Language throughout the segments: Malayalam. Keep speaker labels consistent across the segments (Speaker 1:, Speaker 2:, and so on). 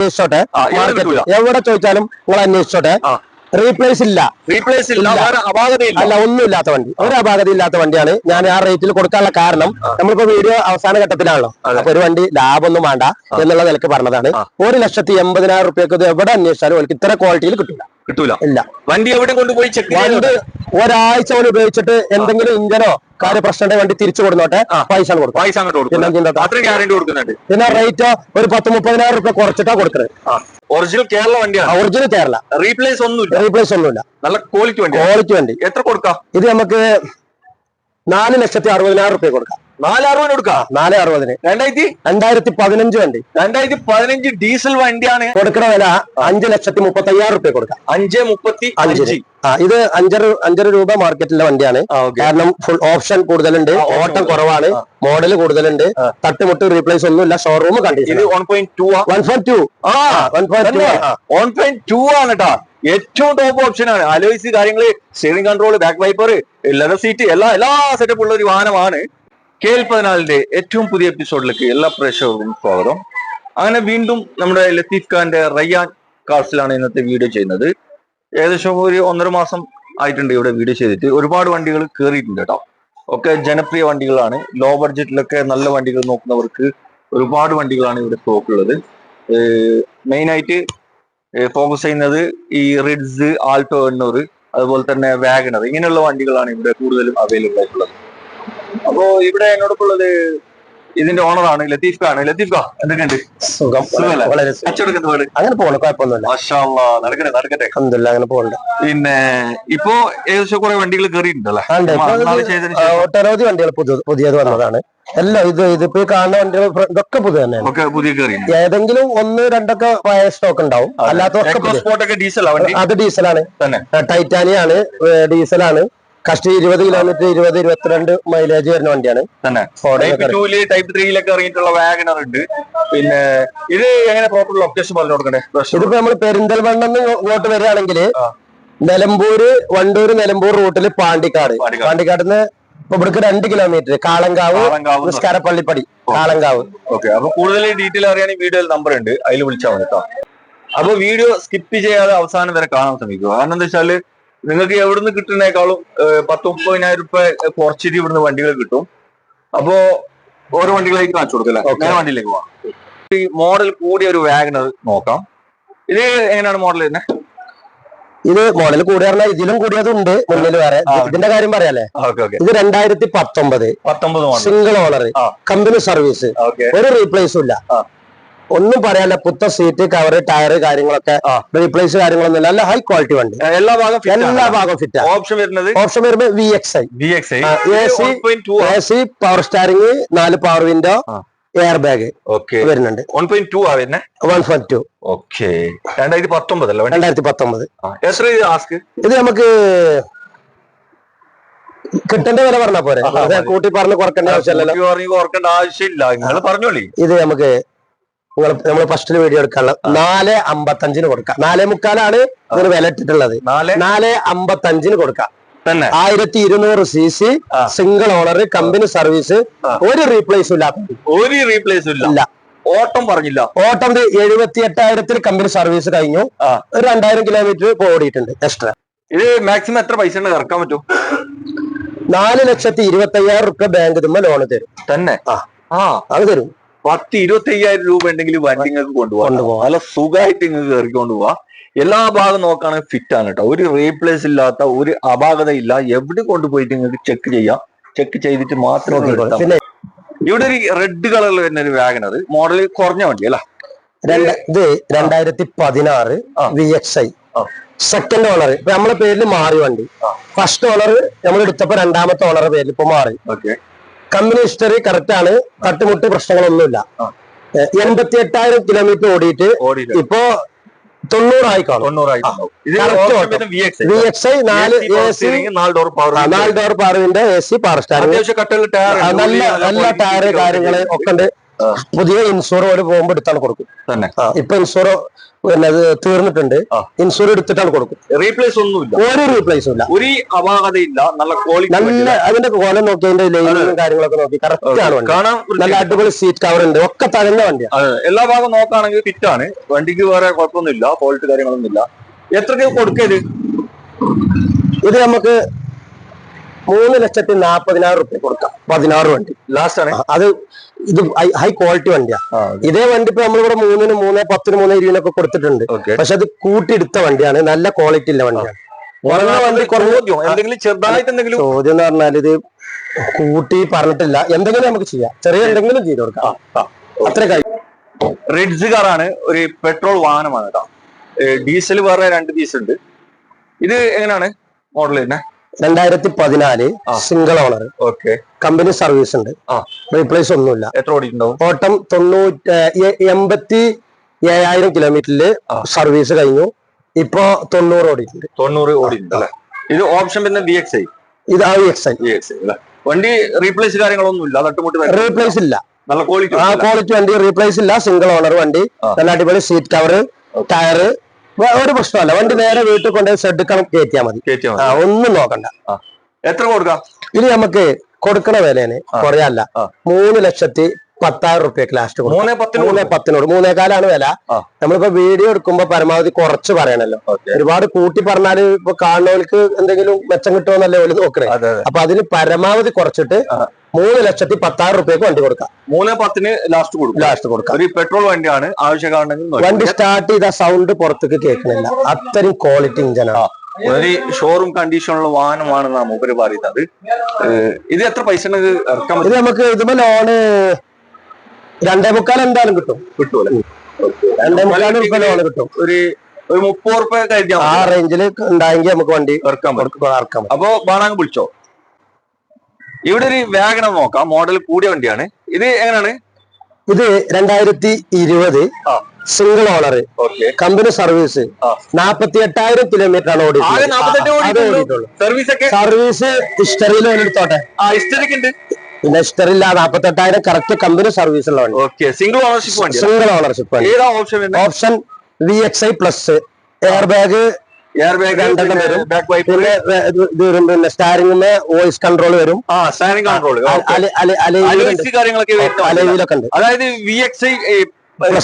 Speaker 1: അന്വേഷിച്ചോട്ടെ, എവിടെ ചോദിച്ചാലും നിങ്ങൾ അന്വേഷിച്ചോട്ടെ, റീപ്ലേസ് ഇല്ല, അല്ല ഒന്നുമില്ലാത്ത വണ്ടി, ഒരു അപാകത ഇല്ലാത്ത വണ്ടിയാണ്. ഞാൻ ആ റേറ്റിൽ കൊടുക്കാനുള്ള കാരണം നമ്മളിപ്പോ വീഡിയോ അവസാന ഘട്ടത്തിലാണല്ലോ, അപ്പൊ ഒരു വണ്ടി ലാഭമൊന്നും വേണ്ട എന്നുള്ള നിലക്ക് പറഞ്ഞതാണ്. 1,80,000 റുപ്യക്ക് ഇത് എവിടെ അന്വേഷിച്ചാലും അവർക്ക് ഇത്ര ക്വാളിറ്റിയിൽ കിട്ടൂല. ഇല്ല,
Speaker 2: വണ്ടി എവിടെ കൊണ്ടുപോയി
Speaker 1: വണ്ടി ഒരാഴ്ച കൊണ്ട് ഉപയോഗിച്ചിട്ട് എന്തെങ്കിലും ഇഞ്ചനോ കാര്യ പ്രശ്നം വണ്ടി തിരിച്ചു കൊടുത്തോട്ടെ, പൈസ കൊടുക്കും. പിന്നെ റേറ്റ് ഒരു 10-30,000 റുപ്യ കുറച്ചിട്ടാ കൊടുക്കുന്നത്.
Speaker 2: ഒറിജിനൽ കേരള വണ്ടിയാണ്,
Speaker 1: ഒറിജിനൽ കേരള,
Speaker 2: റീപ്ലേസ് ഒന്നുമില്ല, നല്ല ക്വാളിറ്റി വണ്ടി. എത്ര കൊടുക്കാം?
Speaker 1: ഇത് നമുക്ക് 4,60,000 റുപ്യ കൊടുക്കാം.
Speaker 2: 4,60 കൊടുക്കാം.
Speaker 1: 4,60. 2015 വണ്ടി,
Speaker 2: 2015 ഡീസൽ വണ്ടിയാണ്.
Speaker 1: കൊടുക്കുന്ന വില 5,35,000 റുപ്യ കൊടുക്കാം.
Speaker 2: 5,35,000.
Speaker 1: ഇത് 5.5 രൂപ മാർക്കറ്റിലെ വണ്ടിയാണ്. കാരണം ഫുൾ ഓപ്ഷൻ കൂടുതലുണ്ട്, ഓട്ടം കുറവാണ്, മോഡൽ കൂടുതലുണ്ട്, തട്ടുമുട്ട് റീപ്ലേസ് ഒന്നുമില്ല, ഷോറൂം കണ്ടീഷൻ.
Speaker 2: 1.2 ആണ് കേട്ടോ. ഏറ്റവും ടോപ്പ് ഓപ്ഷൻ ആണ്. അലോയ്സ് കാര്യങ്ങള്, steering control, back wiper, leather seat, എല്ലാ സെറ്റപ്പ് ഉള്ള ഒരു വാഹനമാണ്. KL14 ഏറ്റവും പുതിയ എപ്പിസോഡിലേക്ക് എല്ലാ പ്രേക്ഷകർക്കും സ്വാഗതം. അങ്ങനെ വീണ്ടും നമ്മുടെ ലത്തീഫ് ഖാന്റെ റയ്യാൻ കാർസിലാണ് ഇന്നത്തെ വീഡിയോ ചെയ്യുന്നത്. ഏകദേശം ഒരു 1.5 മാസം ആയിട്ടുണ്ട് ഇവിടെ വീഡിയോ ചെയ്തിട്ട്. ഒരുപാട് വണ്ടികൾ കയറിയിട്ടുണ്ട് കേട്ടോ. ഒക്കെ ജനപ്രിയ വണ്ടികളാണ്. ലോ ബഡ്ജറ്റിലൊക്കെ നല്ല വണ്ടികൾ നോക്കുന്നവർക്ക് ഒരുപാട് വണ്ടികളാണ് ഇവിടെ സ്റ്റോക്കുള്ളത്. മെയിനായിട്ട് ഫോക്കസ് ചെയ്യുന്നത് ഈ റിഡ്സ്, ആൾട്ടോ 800, അതുപോലെ തന്നെ വാഗണർ, ഇങ്ങനെയുള്ള വണ്ടികളാണ് ഇവിടെ കൂടുതലും അവൈലബിൾ ആയിട്ടുള്ളത്. അപ്പോ ഇവിടെ എന്നോടൊപ്പം ഉള്ളത് ഇതിന്റെ ഓണറാണ് ലത്തീഫ് ഖാൻ. ലത്തീഫ് ഖാൻ, എന്തൊക്കെയുണ്ട്?
Speaker 1: സുഖം, അങ്ങനെ പോകണം, കുഴപ്പമൊന്നുമില്ല,
Speaker 2: നടക്കട്ടെ.
Speaker 1: അങ്ങനെ പോകണ്ട.
Speaker 2: പിന്നെ ഇപ്പോ ഏകദേശം കുറെ വണ്ടികൾ കയറിയിട്ടുണ്ടല്ലേ?
Speaker 1: ഒട്ടനവധി വണ്ടികൾ പുതിയത് വന്നതാണ്. എല്ലാം ഇതിപ്പോ കാണുന്ന വണ്ടികൾ ഇതൊക്കെ പുതിയ തന്നെയാണ്.
Speaker 2: പുതിയ
Speaker 1: ഏതെങ്കിലും 1-2 പഴയ സ്റ്റോക്ക് ഉണ്ടാവും, അല്ലാത്തതൊക്കെ അത് ഡീസലാണ്. ടൈറ്റാനിയാണ്, ഡീസലാണ്. കഷ്ടി 20 കിലോമീറ്റർ 20-22 മൈലേജ് വരുന്ന വണ്ടിയാണ്.
Speaker 2: ടൈപ്പ് 3 ഇറങ്ങിയിട്ടുള്ള വാഗണർ ഉണ്ട്. പിന്നെ ഇത് എങ്ങനെ പ്രോപ്പർ ലൊക്കേഷൻ പറഞ്ഞു കൊടുക്കണ്ടേ?
Speaker 1: ഇതിപ്പോ നമ്മൾ പെരിന്തൽമണ്ണ ഇങ്ങോട്ട് വരികയാണെങ്കിൽ വണ്ടൂർ നിലമ്പൂർ റൂട്ടിൽ പാണ്ടിക്കാടിന്ന് ഇപ്പൊ ഇവിടേക്ക് 2 കിലോമീറ്റർ കാളങ്കാവ്, നിസ്കാരപ്പള്ളിപ്പടി, കാളങ്കാവ്.
Speaker 2: ഓക്കെ, അപ്പൊ കൂടുതൽ ഡീറ്റെയിൽ അറിയാൻ വീഡിയോയിൽ നമ്പർ ഉണ്ട്, അതിൽ വിളിച്ചാൽ മതി കേട്ടോ. അപ്പൊ വീഡിയോ സ്കിപ്പ് ചെയ്യാതെ അവസാനം വരെ കാണാൻ ശ്രമിക്കുക. കാരണം എന്താ വെച്ചാല് നിങ്ങൾക്ക് എവിടുന്ന് കിട്ടുന്നേക്കാളും 10-30,000 രൂപ കുറച്ചിട്ട് ഇവിടുന്ന് വണ്ടികൾ കിട്ടും. അപ്പോ ഓരോ വണ്ടികളേക്ക് കാണിച്ചു കൊടുക്കല്ലേ? ഞാൻ വണ്ടിയിലേക്ക് പോവാം. ഈ മോഡൽ കൂടിയ ഒരു വാഗണർ നോക്കാം. ഇത് എങ്ങനെയാണ് മോഡൽ തന്നെ?
Speaker 1: ഇത് മോഡൽ കൂടിയ ഇതിലും കൂടിയതുണ്ട്, മുന്നിൽ വേറെ. ഇതിന്റെ കാര്യം പറയാല്ലേ? ഇത് 2019 സിംഗിൾ ഓണർ, കമ്പനി സർവീസ്, ഒരു റീപ്ലേസും ഇല്ല, ഒന്നും പറയാല്ല. പുത്ത സീറ്റ്, കവർ, ടയർ കാര്യങ്ങളൊക്കെ റീപ്ലേസ് കാര്യങ്ങളൊന്നും നല്ല ഹൈ ക്വാളിറ്റി വണ്ടി. എല്ലാ ഭാഗം ഫിറ്റ്.
Speaker 2: ഓപ്ഷൻ വരുന്നത്
Speaker 1: VXI, AC, power steering, 4 power window, air bag വരുന്നുണ്ട്.
Speaker 2: 1.2
Speaker 1: 1.2.
Speaker 2: ഓക്കെ, 2019 അല്ലേ?
Speaker 1: 2019.
Speaker 2: എത്ര
Speaker 1: ഇത് നമുക്ക് കിട്ടേണ്ട വില പറഞ്ഞാ പോരെ, കൂട്ടി പറഞ്ഞ് കുറക്കേണ്ട
Speaker 2: ആവശ്യമില്ല. നിങ്ങൾ പറഞ്ഞോളി.
Speaker 1: ഇത് നമുക്ക് നമ്മള് ഫസ്റ്റില് വീഡിയോ എടുക്കാനുള്ള 4.55 കൊടുക്കാം. 4.25 ഇതിന് വില ഇട്ടിട്ടുള്ളത്. 4.55 കൊടുക്കാം. 1200 cc, single owner, company service, ഒരു റീപ്ലേസും ഇല്ല.
Speaker 2: ഓട്ടം പറഞ്ഞില്ല.
Speaker 1: ഓട്ടം 78,000 കമ്പനി സർവീസ് കഴിഞ്ഞു. ഒരു 2000 കിലോമീറ്റർ ഓടിയിട്ടുണ്ട് എക്സ്ട്രാ.
Speaker 2: ഇത് മാക്സിമം എത്ര പൈസ ഇറക്കാൻ പറ്റും?
Speaker 1: 4,25,000 റുപ്യ ബാങ്ക് തുമ്പ ലോണ് തരും.
Speaker 2: തന്നെ?
Speaker 1: അത് തരും.
Speaker 2: 10-25,000 രൂപ ഉണ്ടെങ്കിൽ വണ്ടി നിങ്ങൾക്ക് കൊണ്ടുപോകാം. നല്ല സുഖമായിട്ട് നിങ്ങൾക്ക് കയറിക്കൊണ്ട് പോവാ. എല്ലാ ഭാഗം നോക്കുകയാണെങ്കിൽ ഫിറ്റ് ആണ് കേട്ടോ. ഒരു റീപ്ലേസ് ഇല്ലാത്ത, ഒരു അപാകത ഇല്ല. എവിടെ കൊണ്ടുപോയിട്ട് നിങ്ങൾക്ക് ചെക്ക് ചെയ്യാം. ചെക്ക് ചെയ്തിട്ട് മാത്രം. ഇവിടെ ഒരു റെഡ് കളറിൽ വരുന്ന ഒരു വാഗണർ, മോഡൽ കുറഞ്ഞ വണ്ടി അല്ല?
Speaker 1: ഇത് 2016 VXI, സെക്കൻഡ് ഓണർ. ഇപ്പൊ നമ്മളെ പേരിൽ മാറി വണ്ടി. ഫസ്റ്റ് ഓണർ നമ്മൾ എടുത്തപ്പോ രണ്ടാമത്തെ ഓണറുടെ പേരിൽ ഇപ്പൊ മാറി. കമ്പനി ഹിസ്റ്ററി കറക്റ്റ് ആണ്, തട്ടുമുട്ട് പ്രശ്നങ്ങളൊന്നുമില്ല. 88,000 കിലോമീറ്റർ ഓടിയിട്ട് ഇപ്പോ 90 ആയി കാണും. VXI 4 door power window, AC, power സ്റ്റാരിംഗ്, നല്ല ടയർ കാര്യങ്ങള് ഒക്കെ ഉണ്ട്. പുതിയ ഇൻഷൂർ ഒരു പോകുമ്പോ എടുത്താണ് കൊടുക്കും
Speaker 2: തന്നെ.
Speaker 1: ഇപ്പൊ ഇൻഷൂർ പിന്നെ അത് തീർന്നിട്ടുണ്ട്, ഇൻഷൂർ എടുത്തിട്ടാണ് കൊടുക്കും.
Speaker 2: റീപ്ലേസ് ഒന്നുമില്ല,
Speaker 1: ഒരു റീപ്ലേസും ഇല്ല,
Speaker 2: ഒരു അപാകതയില്ല, നല്ല ക്വാളിറ്റി,
Speaker 1: നല്ല അതിന്റെ കോലം നോക്കി അതിന്റെ ലൈനും കാര്യങ്ങളൊക്കെ നോക്കി കറക്റ്റ് ആണ്
Speaker 2: കാണാൻ.
Speaker 1: നല്ല അടിപൊളി സീറ്റ് കവർ ഉണ്ട്, ഒക്കെ തഴഞ്ഞ വണ്ടിയാണ്.
Speaker 2: എല്ലാ ഭാഗം നോക്കുകയാണെങ്കിൽ ഫിറ്റാണ് വണ്ടിക്ക്, വേറെ കുഴപ്പമൊന്നുമില്ല, ഫോൾട്ട് കാര്യങ്ങളൊന്നും ഇല്ല. എത്രക്ക് കൊടുക്കരുത്?
Speaker 1: ഇത് നമുക്ക് 3,40,000 റുപ്യ കൊടുക്കാം. 16 വണ്ടി
Speaker 2: ലാസ്റ്റ് ആണ്.
Speaker 1: അത് ഇത് ഹൈ ക്വാളിറ്റി വണ്ടിയാ. ഇതേ വണ്ടി ഇപ്പൊ നമ്മളിവിടെ 3-ന് 3-10-ന് 3-20-നൊക്കെ കൊടുത്തിട്ടുണ്ട്. പക്ഷെ അത് കൂട്ടിയെടുത്ത വണ്ടിയാണ്, നല്ല ക്വാളിറ്റി ഉള്ള വണ്ടിയാണ്.
Speaker 2: എന്തെങ്കിലും ചെറുതായിട്ട് എന്തെങ്കിലും
Speaker 1: ചോദ്യം എന്ന് പറഞ്ഞാൽ ഇത് കൂട്ടി പറഞ്ഞിട്ടില്ല, എന്തെങ്കിലും നമുക്ക് ചെയ്യാം, ചെറിയ എന്തെങ്കിലും ചെയ്ത് കൊടുക്കാം, അത്ര കാര്യം.
Speaker 2: റിഡ്സ് കാറാണ്, ഒരു പെട്രോൾ വാഹനമാണ് കേട്ടോ. ഡീസൽ വേറെ 2 ഡീസൽ ഉണ്ട്. ഇത് എങ്ങനെയാണ് മോഡൽ തന്നെ?
Speaker 1: 2014 single owner.
Speaker 2: Okay.
Speaker 1: Company service ഉണ്ട്, റീപ്ലേസ് ഒന്നുമില്ല.
Speaker 2: എത്ര ഓടിയിട്ടുണ്ടാവും?
Speaker 1: ഓട്ടം 87,000 കിലോമീറ്ററിൽ സർവീസ് കഴിഞ്ഞു. ഇപ്പൊ 90 ഓടിയിട്ടുണ്ട്.
Speaker 2: 90 ഓടിയിട്ടുണ്ട് അല്ലെ? ഇത് ഓപ്ഷൻ പിന്നെ VXi.
Speaker 1: ഇത് VXi.
Speaker 2: വണ്ടി റീപ്ലേസ് കാര്യങ്ങളൊന്നും ഇല്ല, തട്ടുമുട്ട്
Speaker 1: റീപ്ലേസ് ഇല്ല,
Speaker 2: നല്ല ക്വാളിറ്റി.
Speaker 1: ക്വാളിറ്റി വണ്ടി, റീപ്ലേസ് ഇല്ല, സിംഗിൾ ഓണർ വണ്ടി, നല്ല അടിപൊളി സീറ്റ് കവർ, ടയറ്, ഒരു പ്രശ്നമല്ല. വണ്ടി നേരെ വീട്ടിൽ കൊണ്ട് ഷെഡ് കയറ്റിയാൽ മതി, ഒന്നും നോക്കണ്ട.
Speaker 2: എത്ര കൊടുക്കാം? ഇത്
Speaker 1: നമുക്ക് കൊടുക്കണ വിലയാണ്, കുറയല്ല. 3,10,000 റുപ്യക്ക് ലാസ്റ്റ് കൊടുക്കും. 3,10,000, 3,400 വില. നമ്മളിപ്പോ വീഡിയോ എടുക്കുമ്പോ പരമാവധി കുറച്ച് പറയണല്ലോ. ഒരുപാട് കൂട്ടി പറഞ്ഞാല് ഇപ്പൊ കാണുന്നവർക്ക് എന്തെങ്കിലും മെച്ചം കിട്ടുമെന്നല്ലേ ഓല് നോക്കണേ. അപ്പൊ അതിന് പരമാവധി കുറച്ചിട്ട് 3,10,000 റുപ്യക്ക് വണ്ടി കൊടുക്കാം.
Speaker 2: 3,10,000 ലാസ്റ്റ് കൊടുക്കാം. ഒരു പെട്രോൾ വണ്ടിയാണ്, ആവശ്യക്കാരുണ്ടെങ്കിൽ.
Speaker 1: വണ്ടി സ്റ്റാർട്ട് ചെയ്ത സൗണ്ട് പുറത്തേക്ക് കേൾക്കുന്നില്ല, അത്രയും ക്വാളിറ്റി ഇഞ്ചനാണ്.
Speaker 2: ഒരു ഷോറൂം കണ്ടീഷനുള്ള വാഹനമാണെന്നാണ് മൂപ്പര് പറയുന്നത്. ഇത് എത്ര പൈസ ഇറക്കാൻ?
Speaker 1: ഇത് നമുക്ക് ഇതുമ്പോ ലോണ് 2.25 എന്തായാലും കിട്ടും. 2.25 റുപ്യ ലോണ് കിട്ടും.
Speaker 2: ഒരു 30 റുപ്യ കഴിഞ്ഞാൽ
Speaker 1: ആ റേഞ്ചിൽ ഉണ്ടായെങ്കിൽ നമുക്ക് വണ്ടി ഇറക്കാം.
Speaker 2: അപ്പൊ ബാണാങ് വിളിച്ചോ. ഇവിടെ ഒരു വാഗണർ നോക്കാം, മോഡൽ കൂടിയ വണ്ടിയാണ്. ഇത് എങ്ങനെയാണ്?
Speaker 1: ഇത് 2020 single owner, company service, 48,000 kilometre ആണ് ഓടിയിട്ടുള്ളത്. സർവീസ് ഹിസ്റ്ററിയിൽ എടുത്തോട്ടെ, പിന്നെ ഹിസ്റ്ററി ഇല്ല. 48,000 കറക്റ്റ് കമ്പനി സർവീസ് ഉള്ള വണ്ടി.
Speaker 2: Single ownership.
Speaker 1: Single ownership. Option VXi plus, air bag 2 വരും, പിന്നെ സ്റ്റാരിംഗിന് വോയിസ് കൺട്രോൾ വരും, അലവിലൊക്കെ ഉണ്ട്.
Speaker 2: അതായത് VXi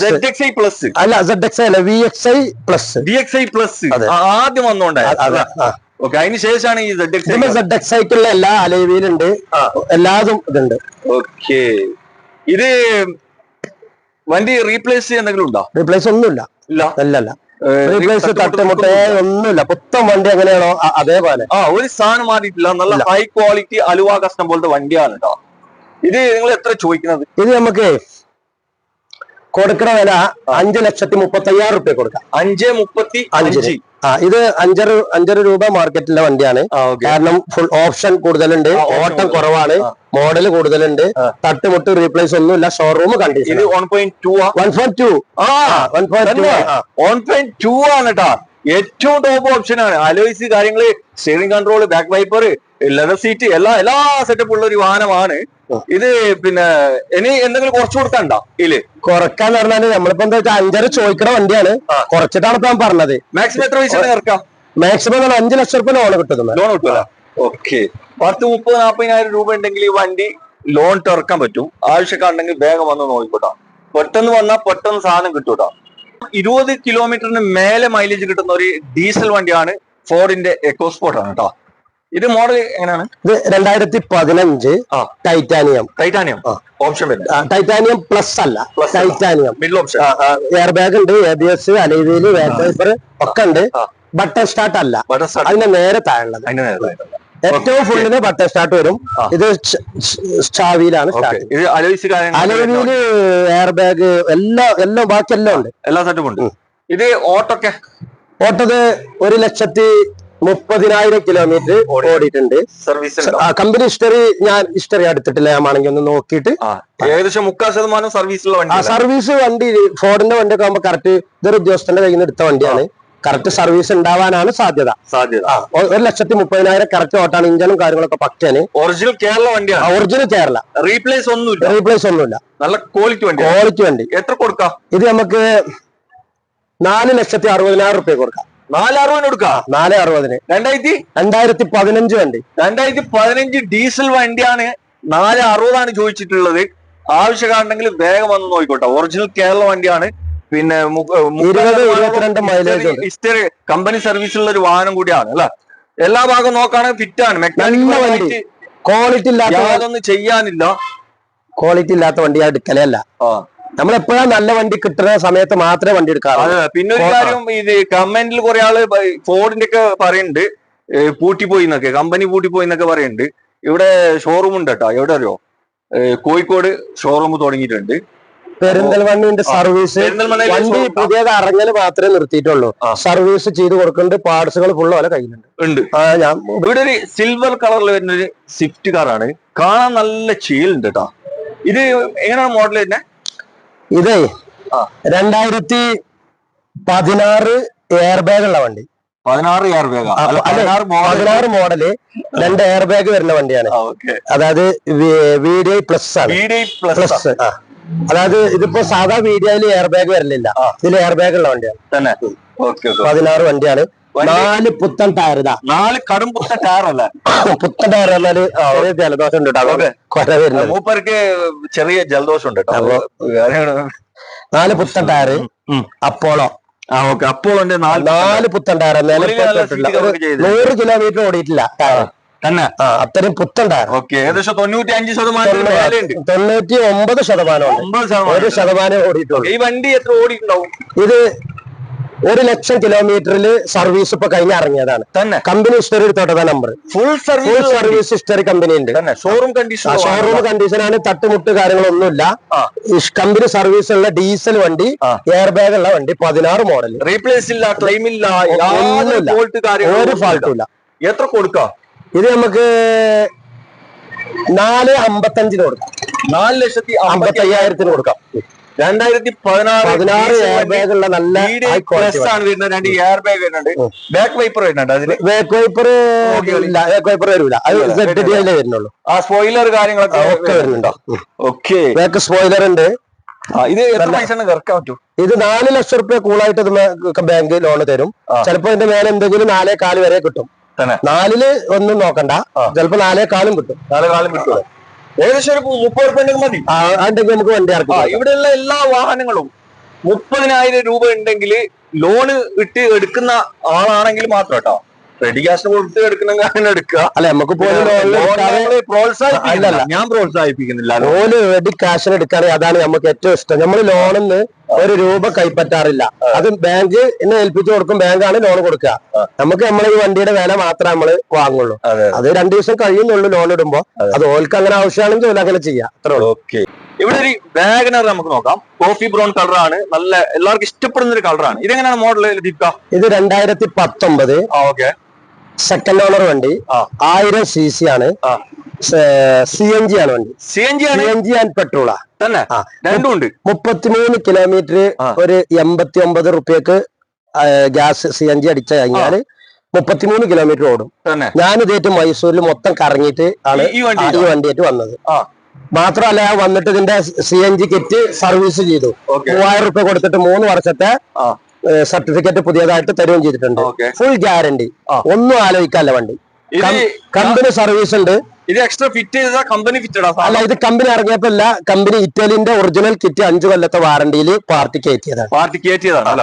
Speaker 2: ZXi പ്ലസ്
Speaker 1: അല്ല, ZXi അല്ല, VXi പ്ലസ്.
Speaker 2: ആദ്യം വന്നോണ്ടായിരുന്നു. അതിന് ശേഷമാണ് ഈ
Speaker 1: ZXiക്കുള്ള എല്ലാ അലവിയിലുണ്ട്, എല്ലാതും ഇതുണ്ട്.
Speaker 2: ഓക്കെ. ഇത് വണ്ടി റീപ്ലേസ് എന്തെങ്കിലും ഉണ്ടോ?
Speaker 1: റീപ്ലേസ് ഒന്നുമില്ല. അല്ലല്ല, റീപ്ലേസ് തട്ടുമുട്ടേ ഒന്നുമില്ല. പുത്തൻ വണ്ടി എങ്ങനെയാണോ അതേപോലെ.
Speaker 2: ഒരു സാധനം മാറിയിട്ടില്ല. നല്ല ഹൈ ക്വാളിറ്റി അലുവ കസ്റ്റം പോലത്തെ വണ്ടിയാണ് കേട്ടോ. ഇത് നിങ്ങൾ എത്ര ചോദിക്കുന്നത്?
Speaker 1: ഇത് നമുക്ക് കൊടുക്കണ വില 5,35,000 റുപ്യ കൊടുക്കാം.
Speaker 2: 5,35,000.
Speaker 1: ഇത് 5.5 രൂപ മാർക്കറ്റിലെ വണ്ടിയാണ്. കാരണം ഫുൾ ഓപ്ഷൻ കൂടുതലുണ്ട്, ഓട്ടം കുറവാണ്, മോഡൽ കൂടുതലുണ്ട്, തട്ടുമുട്ട് റീപ്ലേസ് ഒന്നുമില്ല, ഷോറൂം കണ്ടീഷൻ.
Speaker 2: 1.2 ആണ് കേട്ടോ. ഏറ്റവും ടോപ്പ് ഓപ്ഷൻ ആണ്. അലോയ്സ് കാര്യങ്ങള്, steering control, back wiper, leather seat, എല്ലാ സെറ്റപ്പ് ഉള്ള ഒരു വാഹനമാണ് ഇത്. പിന്നെ ഇനി എന്തെങ്കിലും കുറച്ചു കൊടുക്കണ്ടോ? ഇല്ലേ,
Speaker 1: കുറക്കാന്ന് പറഞ്ഞാല് നമ്മളിപ്പോ എന്താ വെച്ചാൽ 5.5 ചോദിക്കണ വണ്ടിയാണ്, കുറച്ചിട്ടാണ് ഇപ്പൊ ഞാൻ പറഞ്ഞത്.
Speaker 2: മാക്സിമം എത്ര പൈസ ഇറക്കാം?
Speaker 1: മാക്സിമം 5 ലക്ഷം രൂപ ലോൺ കിട്ടും.
Speaker 2: ലോൺ കിട്ടുമല്ലോ. ഓക്കെ. 30,000-40,000 രൂപ ഉണ്ടെങ്കിൽ ഈ വണ്ടി ലോൺ ഇറക്കാൻ പറ്റും. ആവശ്യക്കാരുണ്ടെങ്കിൽ വേഗം വന്ന് നോക്കിക്കോട്ടോ. പെട്ടെന്ന് വന്നാൽ പെട്ടെന്ന് സാധനം കിട്ടൂട്ടോ. 20 കിലോമീറ്ററിന് മേലെ മൈലേജ് കിട്ടുന്ന ഒരു ഡീസൽ വണ്ടിയാണ് ഫോർഡിന്റെ എക്കോസ്പോർട്ട് ആണ് കേട്ടോ. ഇത് മോഡൽ എങ്ങനെയാണ്?
Speaker 1: ഇത് 2015 ടൈറ്റാനിയം
Speaker 2: ഓപ്ഷൻ
Speaker 1: ടൈറ്റാനിയം പ്ലസ് അല്ല, titanium
Speaker 2: middle option.
Speaker 1: Air bag ഉണ്ട്, ABS, അലൈവീല്, ബാക്ക് വൈപ്പർ ഒക്കെ ഉണ്ട്. ബട്ടൺ സ്റ്റാർട്ട് അല്ല, അതിന്റെ നേരെ താഴെ ഏറ്റവും ഫുള്ളിന് ബട്ടൺ സ്റ്റാർട്ട് വരും. ഇത് ചാവിയിലാണ് സ്റ്റാർട്ട്. അലൈവീല്, എയർ ബാഗ് എല്ലാം ബാക്കി എല്ലാം ഉണ്ട്,
Speaker 2: എല്ലാ സെറ്റും ഉണ്ട്. ഇത് ഓട്ടൊക്കെ
Speaker 1: ഓട്ടത് 1,30,000 കിലോമീറ്റർ ഓടിയിട്ടുണ്ട്.
Speaker 2: സർവീസ്
Speaker 1: കമ്പനി ഞാൻ ഹിസ്റ്ററി എടുത്തിട്ടില്ല, ഞാൻ ആണെങ്കിൽ ഒന്ന് നോക്കിയിട്ട്.
Speaker 2: ഏകദേശം 30% സർവീസുള്ള വണ്ടി.
Speaker 1: സർവീസ് വണ്ടി ഫോർഡിന്റെ വണ്ടിയൊക്കെ ആകുമ്പോൾ കറക്റ്റ് ഇതൊരു ഉദ്യോഗസ്ഥന്റെ കയ്യിൽ നിന്ന് എടുത്ത വണ്ടിയാണ്. കറക്റ്റ് സർവീസ് ഉണ്ടാവാനാണ് സാധ്യത. 1,30,000 കറക്റ്റ് ഓട്ടാണ്. ഇഞ്ചനും കാര്യങ്ങളൊക്കെ പക്കയാണ്.
Speaker 2: ഒറിജിനൽ കേരള വണ്ടിയാണ്.
Speaker 1: ഒറിജിനൽ കേരള.
Speaker 2: റീപ്ലേസ് ഒന്നുമില്ല. നല്ല ക്വാളിറ്റി വണ്ടി. എത്ര കൊടുക്കാം? ഇത് നമുക്ക്
Speaker 1: 4,60,000 റുപ്യ കൊടുക്കാം.
Speaker 2: 4,60 കൊടുക്കാം.
Speaker 1: 4,60. 2015 വണ്ടി.
Speaker 2: 2015 ഡീസൽ വണ്ടിയാണ്. 4,60 ചോദിച്ചിട്ടുള്ളത്. ആവശ്യക്കാരുണ്ടെങ്കിൽ വേഗം വന്ന് നോക്കിക്കോട്ടെ. ഒറിജിനൽ കേരള വണ്ടിയാണ്. പിന്നെ
Speaker 1: 20-22 മൈലേജ്
Speaker 2: ഹിസ്റ്ററി കമ്പനി സർവീസിലുള്ള ഒരു വാഹനം കൂടിയാണ് അല്ലെ. എല്ലാ ഭാഗവും നോക്കുകയാണെങ്കിൽ ഫിറ്റ് ആണ്. മെക്കാനിക്
Speaker 1: ക്വാളിറ്റി
Speaker 2: യാതൊന്നും ചെയ്യാനില്ല.
Speaker 1: ക്വാളിറ്റി ഇല്ലാത്ത വണ്ടി എടുക്കലല്ല. നമ്മളെപ്പോഴാണ് നല്ല വണ്ടി കിട്ടുന്ന സമയത്ത് മാത്രമേ വണ്ടി എടുക്കാറുള്ളൂ.
Speaker 2: പിന്നെ ഒരു കാര്യം, ഇത് കമന്റിൽ കുറെ ആള് ഫോർഡിന്റെ ഒക്കെ പറയുന്നുണ്ട് പൂട്ടിപ്പോയി എന്നൊക്കെ, കമ്പനി പൂട്ടിപ്പോയി എന്നൊക്കെ പറയുന്നുണ്ട്. ഇവിടെ ഷോറൂം ഉണ്ട് കേട്ടോ. എവിടെ അറിയോ? കോഴിക്കോട് ഷോറൂം തുടങ്ങിയിട്ടുണ്ട്.
Speaker 1: പെരിന്തൽമണ്ണ സർവീസ് വണ്ടി പുതിയത് ഇറങ്ങൽ മാത്രമേ നിർത്തിയിട്ടുള്ളൂ. സർവീസ് ചെയ്ത് കൊടുക്കുന്നുണ്ട്. പാർട്സുകൾ ഫുള്ള് പോലെ കയ്യിലുണ്ട്.
Speaker 2: ഇവിടെ ഒരു സിൽവർ കളറിൽ വരുന്ന ഒരു സ്വിഫ്റ്റ് കാറാണ്. കാണാൻ നല്ല ചീലുണ്ട് കേട്ടോ. ഇത് എങ്ങനെയാണ് മോഡൽ തന്നെ?
Speaker 1: ഇതേ 2016 എയർ ബാഗ് ഉള്ള വണ്ടി.
Speaker 2: 16 air bag.
Speaker 1: 16 model 2 air bag വരുന്ന വണ്ടിയാണ്. അതായത് VDI പ്ലസ് ആണ്. പ്ലസ്. അതായത് ഇതിപ്പോ സാധാ VDIയിൽ എയർ ബാഗ് വരലില്ല. ഇതിൽ എയർ ബാഗ് ഉള്ള വണ്ടിയാണ്
Speaker 2: തന്നെ.
Speaker 1: 16 വണ്ടിയാണ്. 4 പുത്തൻ ടയർ.
Speaker 2: 4 കടും പുത്തൻ ടയർ അല്ല.
Speaker 1: പുത്തൻ ടയർ പറഞ്ഞാല് ജലദോഷം ഉണ്ട് കേട്ടോ.
Speaker 2: മൂപ്പർക്ക് ചെറിയ ജലദോഷം ഉണ്ട് കേട്ടോ.
Speaker 1: 4 പുത്തൻ ടയർ. അപ്പോളോ.
Speaker 2: അപ്പോളോന്റെ
Speaker 1: 4 പുത്തൻ ടയർ. 100 കിലോമീറ്റർ ഓടിയിട്ടില്ല ടയർ
Speaker 2: തന്നെ.
Speaker 1: അത്രയും പുത്തൻ ടയർ.
Speaker 2: ഏകദേശം 95%
Speaker 1: 1% ഓടിയിട്ടുള്ളൂ.
Speaker 2: ഈ വണ്ടി എത്ര ഓടിയിട്ടുണ്ടാവും?
Speaker 1: ഇത് 1,00,000 കിലോമീറ്ററിൽ സർവീസ് ഇപ്പൊ കഴിഞ്ഞ് ഇറങ്ങിയതാണ് തന്നെ. കമ്പനി ഹിസ്റ്ററി എടുത്തോട്ടെ number. Full service history company ഉണ്ട്.
Speaker 2: ഷോറൂം
Speaker 1: കണ്ടീഷനാണ്. തട്ടുമുട്ട് കാര്യങ്ങളൊന്നുമില്ല. കമ്പനി സർവീസ് ഉള്ള ഡീസൽ വണ്ടി, എയർ ബാഗ് ഉള്ള വണ്ടി, 16 മോഡൽ.
Speaker 2: റീപ്ലേസ് ഇല്ല, ക്ലെയിം ഇല്ല,
Speaker 1: ഒരു ഫാൾട്ടും ഇല്ല.
Speaker 2: എത്ര കൊടുക്കാം?
Speaker 1: ഇത് നമുക്ക് 4,55 കൊടുക്കാം.
Speaker 2: 4,55,000 കൊടുക്കാം. 2016
Speaker 1: എയർ ബാഗ് ഉള്ള നല്ല
Speaker 2: ആണ് വരുന്നത്. 2 എയർ ബാഗ് വരുന്നുണ്ട്. ബാക്ക് വൈപ്പർ വരുന്നുണ്ട്. അതിന്
Speaker 1: ബാക്ക് വൈപ്പർ ഇല്ല. ബാക്ക് വൈപ്പർ വരില്ല. അത് ZDI വരുന്നുള്ളൂ.
Speaker 2: ആ സ്പോയിലർ കാര്യങ്ങളൊക്കെ
Speaker 1: ഒക്കെ വരുന്നുണ്ടോ?
Speaker 2: ഓക്കെ.
Speaker 1: ബാക്ക് സ്പോയിലർ ഉണ്ട്.
Speaker 2: ഇത് എത്ര പൈസ ഇറക്കാൻ പറ്റും?
Speaker 1: ഇത് 4 ലക്ഷം റുപ്യ കൂളായിട്ട് ബാങ്ക് ലോൺ തരും. ചിലപ്പോ ഇതിന്റെ മേലെ എന്തെങ്കിലും 4,4 വരെ കിട്ടും. 4 ഒന്നും നോക്കണ്ട. ചിലപ്പോ 4,4 കിട്ടും. 4,4 കിട്ടും.
Speaker 2: ഏകദേശം ഒരു 30 റുപ്യ മതി.
Speaker 1: ഉണ്ടെങ്കിൽ നമുക്ക് വണ്ടി ഇറക്കാം.
Speaker 2: ഇവിടെയുള്ള എല്ലാ വാഹനങ്ങളും 30,000 രൂപ ഉണ്ടെങ്കിൽ ലോണ് ഇട്ട് എടുക്കുന്ന ആളാണെങ്കിൽ മാത്രം കേട്ടോ. റെഡി ക്യാഷിന് കൊടുത്ത് എടുക്കുന്ന കാര്യം എടുക്കുക.
Speaker 1: അല്ല നമുക്ക്
Speaker 2: പ്രോത്സാഹിപ്പിക്കില്ല. ഞാൻ പ്രോത്സാഹിപ്പിക്കുന്നില്ല.
Speaker 1: ലോണ് റെഡി ക്യാഷിന് എടുക്കുകയാണെങ്കിൽ അതാണ് നമുക്ക് ഏറ്റവും ഇഷ്ടം. നമ്മൾ ലോണിന്ന് 1 രൂപ കൈപ്പറ്റാറില്ല. അത് ബാങ്ക് എന്നെ ഏൽപ്പിച്ചു കൊടുക്കും. ബാങ്കാണ് ലോൺ കൊടുക്കുക. നമുക്ക് നമ്മളെ ഈ വണ്ടിയുടെ വില മാത്രമേ നമ്മള് വാങ്ങുള്ളൂ. അത് 2 ദിവസം കഴിയുന്നുള്ളൂ ലോൺ ഇടുമ്പോ. അത് ഓൽക്ക് അങ്ങനെ ആവശ്യമാണെങ്കിൽ ഓല അങ്ങനെ ചെയ്യാം. അത്രേ ഉള്ളൂ.
Speaker 2: ഓക്കെ. ഇവിടെ ഒരു വാഗനർ നമുക്ക് നോക്കാം. കോഫി ബ്രൗൺ കളറാണ്. നല്ല എല്ലാവർക്കും ഇഷ്ടപ്പെടുന്ന ഒരു കളറാണ്. ഇതെങ്ങനെയാണ് മോഡൽ?
Speaker 1: ഇത് 2019.
Speaker 2: ഓക്കെ.
Speaker 1: സെക്കൻഡ് ഓണർ വണ്ടി. 1000 cc ആണ്. CNG ആണ് വണ്ടി. CNG ആൻഡ് പെട്രോളാ
Speaker 2: തന്നെ. രണ്ടും ഉണ്ട്.
Speaker 1: 33 കിലോമീറ്റർ ഒരു 89 റുപ്യക്ക് ഗ്യാസ് CNG അടിച്ചു കഴിഞ്ഞാല് 33 കിലോമീറ്റർ ഓടും. ഞാൻ ഇതേറ്റ് മൈസൂരിൽ മൊത്തം കറങ്ങിയിട്ട് ആണ് ഈ വണ്ടിയായിട്ട് വന്നത്. മാത്രമല്ല വന്നിട്ട് ഇതിന്റെ CNG കിറ്റ് സർവീസ് ചെയ്തു. 3000 റുപ്യ കൊടുത്തിട്ട് 3 വർഷത്തെ സർട്ടിഫിക്കറ്റ് പുതിയതായിട്ട് തരുകയും ചെയ്തിട്ടുണ്ട്. Full guarantee. ഒന്നും ആലോചിക്കാല്ല വണ്ടി. കമ്പനി സർവീസ് ഉണ്ട്.
Speaker 2: ഇത് എക്സ്ട്രാ ഫിറ്റ് ചെയ്ത കമ്പനി ഫിറ്റഡ്
Speaker 1: അല്ല. ഇത് കമ്പനി ഇറങ്ങിയപ്പോ അല്ല. കമ്പനി ഇറ്റാലിയന്റെ ഒറിജിനൽ കിറ്റ് 5 കൊല്ലത്തെ വാറണ്ടിയിൽ പാർട്ടി കയറ്റിയതാണ്.
Speaker 2: അല്ല.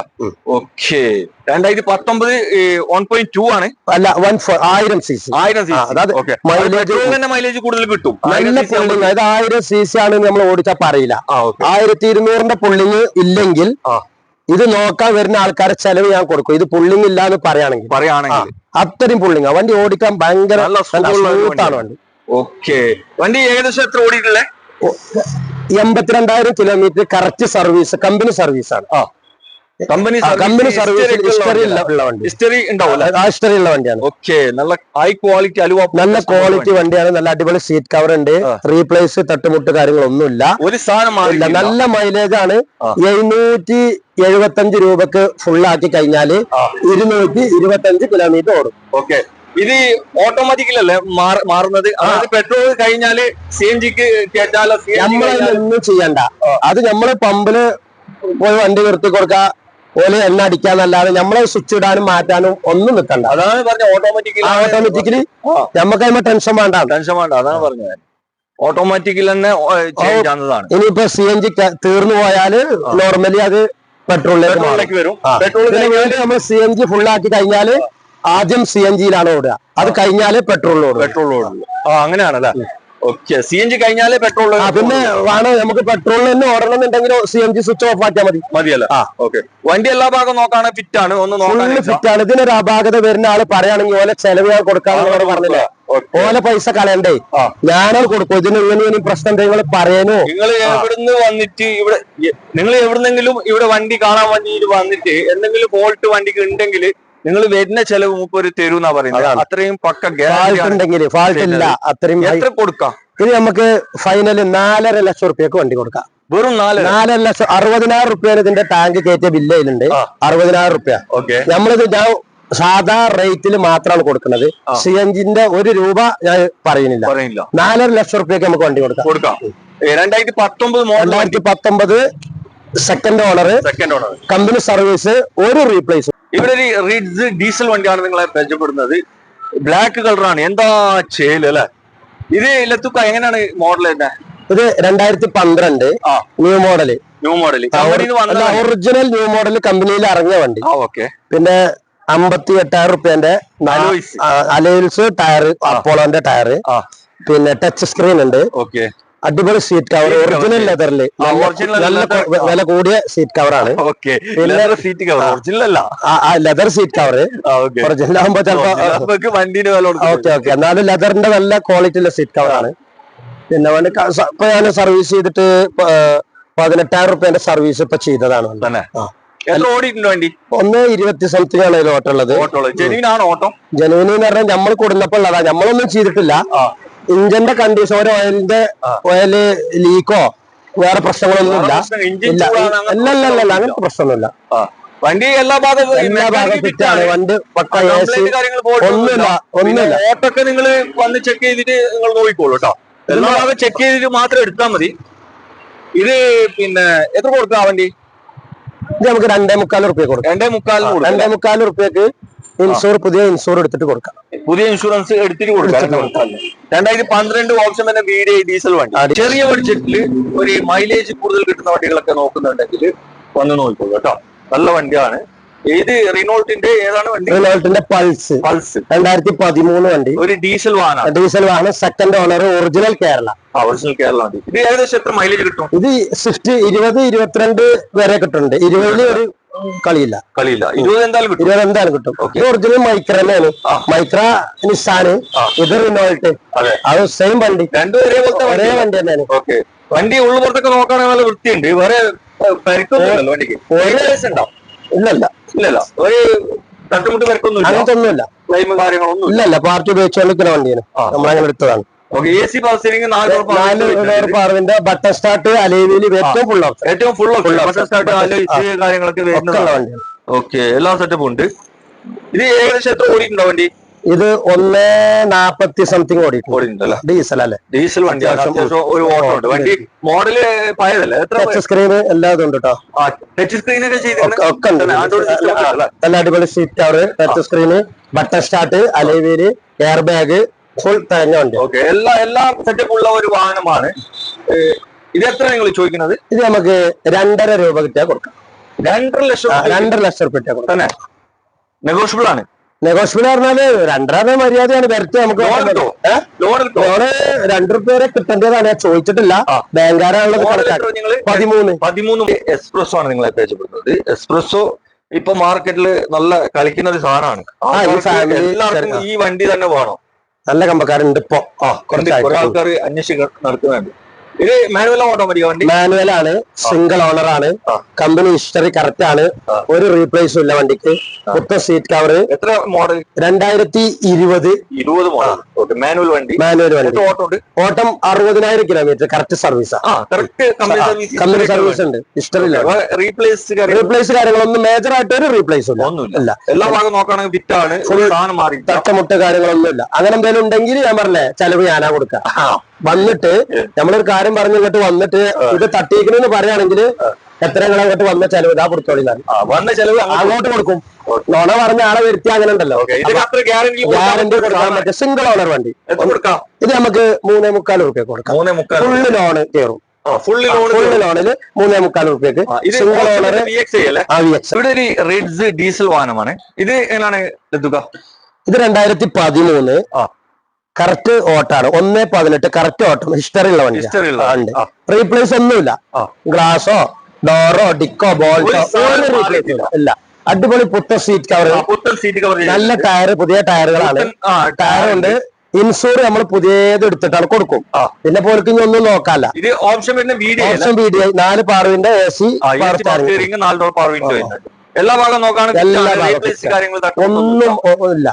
Speaker 2: ഓക്കെ. 2019 1.2 ആണ്.
Speaker 1: അല്ല 1000 cc.
Speaker 2: മൈലേജ് കൂടുതൽ കിട്ടും.
Speaker 1: നല്ല പുള്ളിങ്. അത് 1000 cc ആണ് നമ്മൾ ഓടിച്ചാൽ പറയില്ല. 1200 പുള്ളിങ് ഇല്ലെങ്കിൽ ഇത് നോക്കാൻ വരുന്ന ആൾക്കാരെ ചെലവ് ഞാൻ കൊടുക്കും. ഇത് പുള്ളിങ് ഇല്ല എന്ന് പറയുകയാണെങ്കിൽ അത്രയും പുള്ളിങ്. വണ്ടി ഓടിക്കാൻ ഭയങ്കര സ്മൂത്താണ് വണ്ടി.
Speaker 2: ഓക്കെ. വണ്ടി ഏകദേശം എത്ര ഓടിയിട്ടുള്ളത്?
Speaker 1: 82,000 kilometre correct service. Company service ആണ്.
Speaker 2: കമ്പനി
Speaker 1: സർവീസ് ഹിസ്റ്ററി
Speaker 2: ഉണ്ടാവും
Speaker 1: ഹിസ്റ്ററി ഉള്ള വണ്ടിയാണ്.
Speaker 2: ഓക്കെ, നല്ല ഹൈ ക്വാളിറ്റി അലുവ,
Speaker 1: നല്ല ക്വാളിറ്റി വണ്ടിയാണ്. നല്ല അടിപൊളി സീറ്റ് കവർ ഉണ്ട്. റീപ്ലേസ് തട്ടുമുട്ട് കാര്യങ്ങളൊന്നുമില്ല.
Speaker 2: ഒരു സാധനം
Speaker 1: നല്ല മൈലേജ് ആണ്. 775 രൂപക്ക് ഫുള്ളാക്കി കഴിഞ്ഞാല് 225 കിലോമീറ്റർ ഓടും.
Speaker 2: ഓക്കെ, ഇത് ഓട്ടോമാറ്റിക്കലല്ലേ മാറുന്നത്? അതായത് പെട്രോൾ കഴിഞ്ഞാല് CNG-ക്ക് കേട്ടാലോ?
Speaker 1: നമ്മളൊന്നും ചെയ്യണ്ട. അത് നമ്മള് പമ്പില് പോയി വണ്ടി നിർത്തി കൊടുക്ക ഓല് എണ്ണ അടിക്കാന്നല്ലാതെ നമ്മളെ സ്വിച്ച് ഇടാനും മാറ്റാനും ഒന്നും നിൽക്കണ്ട.
Speaker 2: അതാണ് പറഞ്ഞ
Speaker 1: ഓട്ടോമാറ്റിക്കലി നമുക്ക് അതിന് ടെൻഷൻ വേണ്ട.
Speaker 2: അതാണ് പറഞ്ഞത്. ഓട്ടോമാറ്റിക്കൽ തന്നെ ചെയ്യുന്നതാണ്.
Speaker 1: ഇനിയിപ്പോ CNG തീർന്നു പോയാല് നോർമലി അത് പെട്രോളിലേക്ക് വരും. നമ്മൾ CNG ഫുള്ളാക്കി കഴിഞ്ഞാല് ആദ്യം CNG-യിലാണ് ഓടുക. അത് കഴിഞ്ഞാല് പെട്രോളിൽ
Speaker 2: അങ്ങനെയാണല്ലേ? ഓക്കെ, CNG കഴിഞ്ഞാലേ പെട്രോൾ.
Speaker 1: പിന്നെ വേണം നമുക്ക് പെട്രോളിൽ തന്നെ ഓടണമെന്നുണ്ടെങ്കിൽ CNG സ്വിച്ച് ഓഫ് ആക്കിയാൽ
Speaker 2: മതിയല്ല? ഓക്കെ, വണ്ടി എല്ലാ ഭാഗം നോക്കുകയാണെങ്കിൽ ഫിറ്റ് ആണ്.
Speaker 1: ഫിറ്റ് ആണ്. ഇതിനൊരു അപാകത വരുന്ന ആള് പറയുകയാണെങ്കിൽ ഓലെ ചെലവ് ഞാൻ കൊടുക്കാന്ന് പറഞ്ഞില്ലേ? ഓലെ പൈസ കളയണ്ടേ, ഞാനത് കൊടുക്കും. ഇതിന് ഇങ്ങനെ പ്രശ്നം എന്തെങ്കിലും പറയാനോ?
Speaker 2: നിങ്ങൾ എവിടുന്ന് വന്നിട്ട് ഇവിടെ നിങ്ങൾ എവിടുന്നെങ്കിലും ഇവിടെ വണ്ടി കാണാൻ വേണ്ടിയിട്ട് വന്നിട്ട് എന്തെങ്കിലും ഫോൾട്ട് വണ്ടിക്ക് ഉണ്ടെങ്കിൽ നിങ്ങൾ വരുന്ന ചെലവ് മൂപ്പര് തരൂന്നാ പറയുന്നത്. അത്രയും പക്ക
Speaker 1: ഉണ്ടെങ്കിൽ ഫാൾട്ട് ഇല്ല. അത്രയും
Speaker 2: എത്ര കൊടുക്കാം?
Speaker 1: ഇത് നമുക്ക് ഫൈനല് 4.5 ലക്ഷം റുപ്യക്ക് വണ്ടി കൊടുക്കാം.
Speaker 2: വെറും
Speaker 1: 4 ലക്ഷം. 60,000 റുപ്യ ഇതിന്റെ ടാങ്ക് കയറ്റിയ ബില്ലുണ്ട്. 60,000 റുപ്യ. നമ്മളിത് ഞാൻ സാധാ റേറ്റിൽ മാത്രമാണ് കൊടുക്കുന്നത്. CNG-ന്റെ 1 രൂപ ഞാൻ പറയുന്നില്ല. 4.5 ലക്ഷം റുപ്യക്ക് നമുക്ക് വണ്ടി കൊടുക്കാം. 2019 സെക്കൻഡ് ഓണർ, കമ്പനി സർവീസ്, ഒരു റീപ്ലേസ്.
Speaker 2: ഇവിടെ ഒരു റിഡ്സ് ഡീസൽ വണ്ടിയാണ് നിങ്ങളെ പരിചയപ്പെടുന്നത്. ബ്ലാക്ക് കളറാണ്. എന്താ ചേല് അല്ലെ? ഇത് ലത്തുക്ക എങ്ങനെയാണ് മോഡൽ തന്നെ?
Speaker 1: ഇത് 2012 new model. Original new model കമ്പനിയിൽ ഇറങ്ങിയ വണ്ടി. പിന്നെ 58,000 റുപ്യന്റെ അലോയ്സ് ടയർ, അപ്പോളോന്റെ ടയർ. പിന്നെ ടച്ച് സ്ക്രീൻ ഉണ്ട്. അടിപൊളി സീറ്റ് കവർ, ഒറിജിനൽ ലെതറില് നല്ല വില കൂടിയ സീറ്റ് കവറാണ്. ലെതർ സീറ്റ് കവർ ഒറിജിനൽ ആകുമ്പോ ചിലപ്പോ വണ്ടിന്റെ വില. ഓക്കെ, എന്നാലും ലെതറിന്റെ നല്ല ക്വാളിറ്റി ഉള്ള സീറ്റ് കവറാണ്. പിന്നെ വണ്ടി ഇപ്പൊ ഞാൻ സർവീസ് ചെയ്തിട്ട് 18,000 റുപ്യന്റെ സർവീസ് ഇപ്പൊ ചെയ്തതാണ്. ഒന്ന് 20 സംതിങ് ആണ് ഇതിൽ ഓട്ടമുള്ളത്. ജനുവിന് എന്ന് പറഞ്ഞാൽ നമ്മൾ കൊടുന്നപ്പോൾ ഉള്ളതാ. നമ്മളൊന്നും ചെയ്തിട്ടില്ല. ഇഞ്ചിന്റെ കണ്ടീഷൻ, ഒരു ഓയില് ലീക്കോ വേറെ പ്രശ്നങ്ങളൊന്നും ഇല്ല. അങ്ങനത്തെ പ്രശ്നമൊന്നുമില്ല.
Speaker 2: വണ്ടി എല്ലാ ഭാഗവും
Speaker 1: ഫിറ്റാണ്. വണ്ടി പക്ക
Speaker 2: ഒന്നുമില്ല. ഓട്ടൊക്കെ നിങ്ങൾ വന്ന് ചെക്ക് ചെയ്തിട്ട് നിങ്ങൾ നോക്കിക്കോളൂ കേട്ടോ. എല്ലാ ഭാഗം ചെക്ക് ചെയ്തിട്ട് മാത്രം എടുത്താൽ മതി. ഇത് പിന്നെ എത്ര കൊടുക്കുക വണ്ടി?
Speaker 1: ഇത് നമുക്ക് 2.25 റുപ്യ കൊടുക്കാം. 2.25 റുപ്യക്ക് പുതിയ ഇൻഷൂർ എടുത്തിട്ട് കൊടുക്കാം.
Speaker 2: പുതിയ ഇൻഷുറൻസ് എടുത്തിട്ട് കൊടുക്കാം. 2012 ഓപ്ഷൻ തന്നെ VDI ഡീസൽ വണ്ടി. ചെറിയ ബഡ്ജറ്റിൽ ഒരു മൈലേജ് കൂടുതൽ കിട്ടുന്ന വണ്ടികളൊക്കെ നോക്കുന്നുണ്ടെങ്കിൽ വന്ന് നോക്കിക്കോളൂ കേട്ടോ. നല്ല വണ്ടിയാണ്. ഏത് റിനോൾട്ടിന്റെ ഏതാണ് വണ്ടി?
Speaker 1: റിനോൾട്ടിന്റെ പൾസ് 2013 വണ്ടി.
Speaker 2: ഒരു ഡീസൽ
Speaker 1: വാഹനം. സെക്കൻഡ് ഓണർ, ഒറിജിനൽ കേരള
Speaker 2: വണ്ടി. ഇത് ഏകദേശം എത്ര മൈലേജ് കിട്ടും?
Speaker 1: ഇത് 20-22 വരെ കിട്ടുന്നുണ്ട്. 20 ഒരു കളിയില്ല.
Speaker 2: 20 എന്തായാലും കിട്ടും.
Speaker 1: ഒറിജിനൽ മൈക്ര തന്നെയാണ്. മൈക്ര നിസാന്, ഇത് റിനോൾട്ട്. അത് സെയിം വണ്ടി, ഒരേ വണ്ടി തന്നെയാണ്.
Speaker 2: വണ്ടി ഉള്ളുപുറത്തൊക്കെ നോക്കുകയാണെങ്കിൽ നല്ല വൃത്തിയുണ്ട്. വേറെ പരിക്കൊന്നുമില്ലല്ലോ വണ്ടിക്ക്? ഇല്ലല്ല, ഒരു തട്ടുമുട്ട് പരിക്കൊന്നും
Speaker 1: അങ്ങനത്തൊന്നുമില്ല.
Speaker 2: ക്ലൈമും കാര്യങ്ങളൊന്നും
Speaker 1: ഇല്ലല്ല. പാർട്ടി ഉപയോഗിച്ചുകൊണ്ടിരിക്കുന്ന വണ്ടിയാണ്. നമ്മളങ്ങനെ എടുത്തതാണ്.
Speaker 2: AC പവർ സ്റ്റിയറിംഗ് 4
Speaker 1: പവറിന്റെ ബട്ടർ സ്റ്റാർട്ട്, അലോയ്
Speaker 2: ഏറ്റവും ഫുൾ ബട്ടർ സ്റ്റാർട്ട്, അലോയ് കാര്യങ്ങളൊക്കെ വരുന്ന വണ്ടിയാണ്. ഓക്കെ, എല്ലാ സെറ്റപ്പും ഉണ്ട്. ഇത് ഏകദേശം എത്ര ഓടിയിട്ടുണ്ടോ വണ്ടി?
Speaker 1: ഇത് 140 സംതിങ് ഓടിയിട്ടുണ്ടല്ലോ. ഡീസൽ അല്ലേ?
Speaker 2: ഡീസൽ വണ്ടി. ഒരു ഓട്ടോ ഉണ്ട്. വണ്ടി മോഡല് പഴയതല്ലേ?
Speaker 1: ടച്ച് സ്ക്രീൻ എല്ലാതും ഉണ്ട് കേട്ടോ.
Speaker 2: ടച്ച് സ്ക്രീൻ
Speaker 1: ഒക്കെ ഉണ്ട്. നല്ല അടിപൊളി seat cover, touch screen, butter start, alloy wheel, air bag, full തേങ്ങ വണ്ടി.
Speaker 2: ഓക്കെ, എല്ലാ സെറ്റപ്പ് ഉള്ള ഒരു വാഹനമാണ്. ഇത് എത്ര നിങ്ങൾ ചോദിക്കുന്നത്?
Speaker 1: ഇത് നമുക്ക് 2.5 രൂപ കിട്ടിയാൽ കൊടുക്കാം.
Speaker 2: 2.5 ലക്ഷം?
Speaker 1: 2.5 ലക്ഷം റുപ്യ കിട്ടിയാൽ കൊടുക്കാം.
Speaker 2: നെഗോഷ്യബിൾ ആണ്.
Speaker 1: നെഗോഷ്യബിൾ പറഞ്ഞാല് 2.5 മര്യാദയാണ്. വരട്ടെ, നമുക്ക് ലോണ് 2 റുപ്യ വരെ കിട്ടേണ്ടതാണ്. ഞാൻ ചോദിച്ചിട്ടില്ല. ബാങ്കാരാണുള്ളത്.
Speaker 2: 13 എക്സ്പ്രസോ ആണ് നിങ്ങളെ പരിചയപ്പെടുന്നത്. എക്സ്പ്രസോ ഇപ്പൊ മാർക്കറ്റിൽ നല്ല കളിക്കുന്ന ഒരു സാധനമാണ്. എല്ലാവർക്കും ഈ വണ്ടി തന്നെ വേണം.
Speaker 1: നല്ല കമ്പക്കാരുണ്ട് ഇപ്പൊ.
Speaker 2: കുറെ ആൾക്കാർ അന്വേഷിച്ച് നടക്കുന്നുണ്ട്. ഇത് മാനുവൽ ഓട്ടോമാറ്റിക് വണ്ടി?
Speaker 1: മാനുവൽ ആണ്, സിംഗിൾ ഓണർ ആണ്, കമ്പനി ഹിസ്റ്ററി കറക്റ്റ് ആണ്, ഒരു റീപ്ലേസും ഇല്ല വണ്ടിക്ക്. പുത്ത സീറ്റ് കവർ.
Speaker 2: എത്ര മോഡൽ?
Speaker 1: 2020
Speaker 2: മോഡൽ. മാനുവൽ വണ്ടി.
Speaker 1: ഓട്ടം 60,000 kilometre. Correct service. Company service ഉണ്ട്, ഹിസ്റ്ററി ഇല്ല. റീപ്ലേസ് കാര്യങ്ങളൊന്നും മേജർ ആയിട്ട് ഒരു റീപ്ലേസ് ഒന്നുമില്ല.
Speaker 2: എല്ലാ ഭാഗം നോക്കുകയാണെങ്കിൽ ഫിറ്റാണ്,
Speaker 1: തട്ടമുട്ട് കാര്യങ്ങളൊന്നും ഇല്ല. അങ്ങനെ എന്തെങ്കിലും ഉണ്ടെങ്കിൽ ഞാൻ പറഞ്ഞേ ചെലവ് ഞാനാ കൊടുക്കാം. വന്നിട്ട് നമ്മളൊരു കാര്യം പറഞ്ഞിട്ട് വന്നിട്ട് ഇത് തട്ടിക്കണെന്ന് പറയുകയാണെങ്കിൽ എത്ര അങ്ങോട്ട് വന്ന ചെലവ് ഇതാ കൊടുത്തോളി.
Speaker 2: വന്ന ചെലവ്
Speaker 1: അങ്ങോട്ട് കൊടുക്കും. നോണ പറഞ്ഞ ആളെ വരുത്തി അങ്ങനെ ഉണ്ടല്ലോ. ഗ്യാരണ്ടി കൊടുക്കാൻ പറ്റും. സിംഗിൾ ഓണർ വണ്ടി. ഇത് നമുക്ക് 3.25 റുപ്യ കൊടുക്കാം. ഫുള്ള് ലോണ് കയറും. ഫുള്ള് ലോണില് 3.25 റുപ്യക്ക് സിംഗിൾ ഓണർ.
Speaker 2: ഇവിടെ ഒരു റിഡ്സ് ഡീസൽ വാഹനമാണ്. ഇത് എങ്ങനെയാണ് എത്തുക?
Speaker 1: ഇത് 2013 കറക്റ്റ് ഓട്ടാണ്. 1.18 കറക്റ്റ് ഓട്ടം. ഹിസ്റ്ററി ഉള്ള വണ്ടി. റീപ്ലേസ് ഒന്നുമില്ല. ഗ്ലാസോ ഡോറോ ഡിക്കോ ബോൾട്ടോ ഇല്ല. അടിപൊളി പുത്ത സീറ്റ് കവർ. നല്ല ടയർ, പുതിയ ടയറുകളാണ്. ടയറുണ്ട്. ഇൻഷൂർ നമ്മൾ പുതിയത് എടുത്തിട്ടാണ് കൊടുക്കും. പിന്നെ പോലക്ക് ഇനി ഒന്നും നോക്കാല്ല.
Speaker 2: ഇത് ഓപ്ഷൻ
Speaker 1: ഓപ്ഷൻ BDI 4 പാർവിന്റെ AC
Speaker 2: എല്ലാ ഭാഗം
Speaker 1: ഒന്നും ഇല്ല.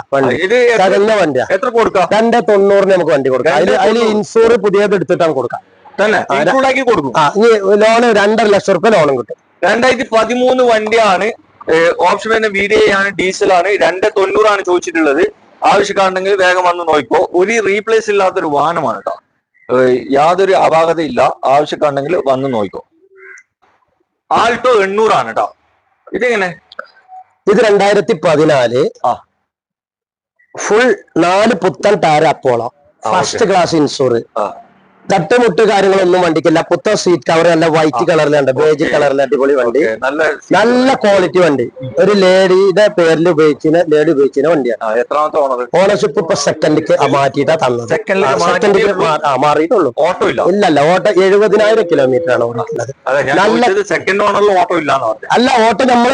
Speaker 1: തകഞ്ഞ വണ്ടിയാ.
Speaker 2: എത്ര കൊടുക്കാം?
Speaker 1: 290 നമുക്ക് വണ്ടി കൊടുക്കാം. അതിൽ ഇൻഷൂർ പുതിയത് എടുത്തിട്ടാണ് കൊടുക്കാം.
Speaker 2: കൊടുക്കും.
Speaker 1: ലോണ് 2.5 ലക്ഷം റുപ്യ ലോണും കിട്ടും.
Speaker 2: 2013 വണ്ടിയാണ്. ഓപ്ഷൻ തന്നെ VDI ആണ്, ഡീസലാണ്. 290 ചോദിച്ചിട്ടുള്ളത്. ആവശ്യക്കാരുണ്ടെങ്കിൽ വേഗം വന്ന് നോക്കിക്കോ. ഒരു റീപ്ലേസ് ഇല്ലാത്തൊരു വാഹനമാണ് കേട്ടോ. യാതൊരു അപാകത ഇല്ല. ആവശ്യക്കാരുണ്ടെങ്കിൽ വന്ന് നോക്കിക്കോ. ആൾട്ടോ 800 കേട്ടോ. ഇതെങ്ങനെ?
Speaker 1: ഇത് 2014 ഫുൾ 4 പുത്തൻ tyre Apollo, first class insure. തട്ടുമുട്ട് കാര്യങ്ങളൊന്നും വണ്ടിക്കില്ല. പുത്ത സീറ്റ് കവർ നല്ല വൈറ്റ് കളറിലുണ്ട്, ബേജ് കളറിൽ അടിപൊളി വണ്ടി. നല്ല ക്വാളിറ്റി വണ്ടി. ഒരു ലേഡിയുടെ പേരിൽ ഉപയോഗിച്ച വണ്ടിയാണ്.
Speaker 2: എത്രാമത്തെ ഓണർ?
Speaker 1: ഓണർഷിപ്പ് ഇപ്പൊ സെക്കൻഡിക്ക് മാറ്റിയിട്ടാ തന്നത്. സെക്കൻഡിക്ക് മാറിയിട്ടുള്ളൂ.
Speaker 2: ഓട്ടോ ഇല്ല.
Speaker 1: ഇല്ലല്ല, ഓട്ടോ 70,000 കിലോമീറ്റർ ആണ് ഓടിക്കുന്നത്.
Speaker 2: സെക്കൻഡ് ഓണറിൽ ഓട്ടോ ഇല്ല.
Speaker 1: അല്ല, ഓട്ടോ നമ്മൾ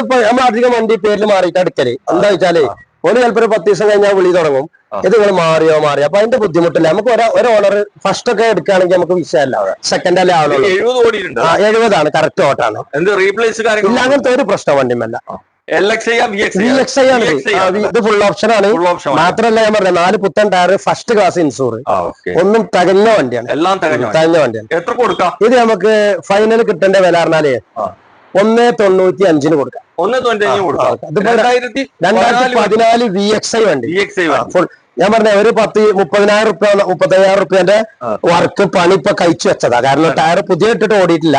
Speaker 1: അധികം വണ്ടി പേരിൽ മാറിയിട്ട് എടുക്കല്. എന്താ വെച്ചാല് ഒരു ചിലപ്പോ ഒരു 10 ദിവസം കഴിഞ്ഞാൽ വിളി തുടങ്ങും. ഇത് നിങ്ങൾ മാറിയോ അപ്പൊ അതിന്റെ ബുദ്ധിമുട്ടില്ല. നമുക്ക് ഒരു ഓണർ ഫസ്റ്റ് ഒക്കെ എടുക്കുകയാണെങ്കിൽ നമുക്ക് വിഷയമല്ല. സെക്കൻഡ് അല്ലേ ആവുള്ളൂ. 70 കറക്റ്റ് ഓട്ടാണ്. ഇല്ല, അങ്ങനത്തെ ഒരു പ്രശ്നം വണ്ടിമല്ല. ഇത് ഫുൾ ഓപ്ഷൻ ആണ്. മാത്രമല്ല ഞാൻ പറഞ്ഞ 4 പുത്തൻ ടയർ, ഫസ്റ്റ് ക്ലാസ് ഇൻഷൂർ. ഒന്നും തകഞ്ഞ വണ്ടിയാണ്.
Speaker 2: എല്ലാം
Speaker 1: തകഞ്ഞ വണ്ടിയാണ്.
Speaker 2: എത്ര കൊടുക്കാം?
Speaker 1: ഇത് നമുക്ക് ഫൈനൽ കിട്ടേണ്ട വില പറഞ്ഞാല് 1.95 കൊടുക്കാം. 2014 VXI വണ്ടി. ഞാൻ പറഞ്ഞ ഒരു 30,000 റുപ്യ 35,000 റുപ്യന്റെ വർക്ക് പണി ഇപ്പൊ കഴിച്ചു വെച്ചതാ. കാരണം ടയർ പുതിയ ഇട്ടിട്ട് ഓടിയിട്ടില്ല.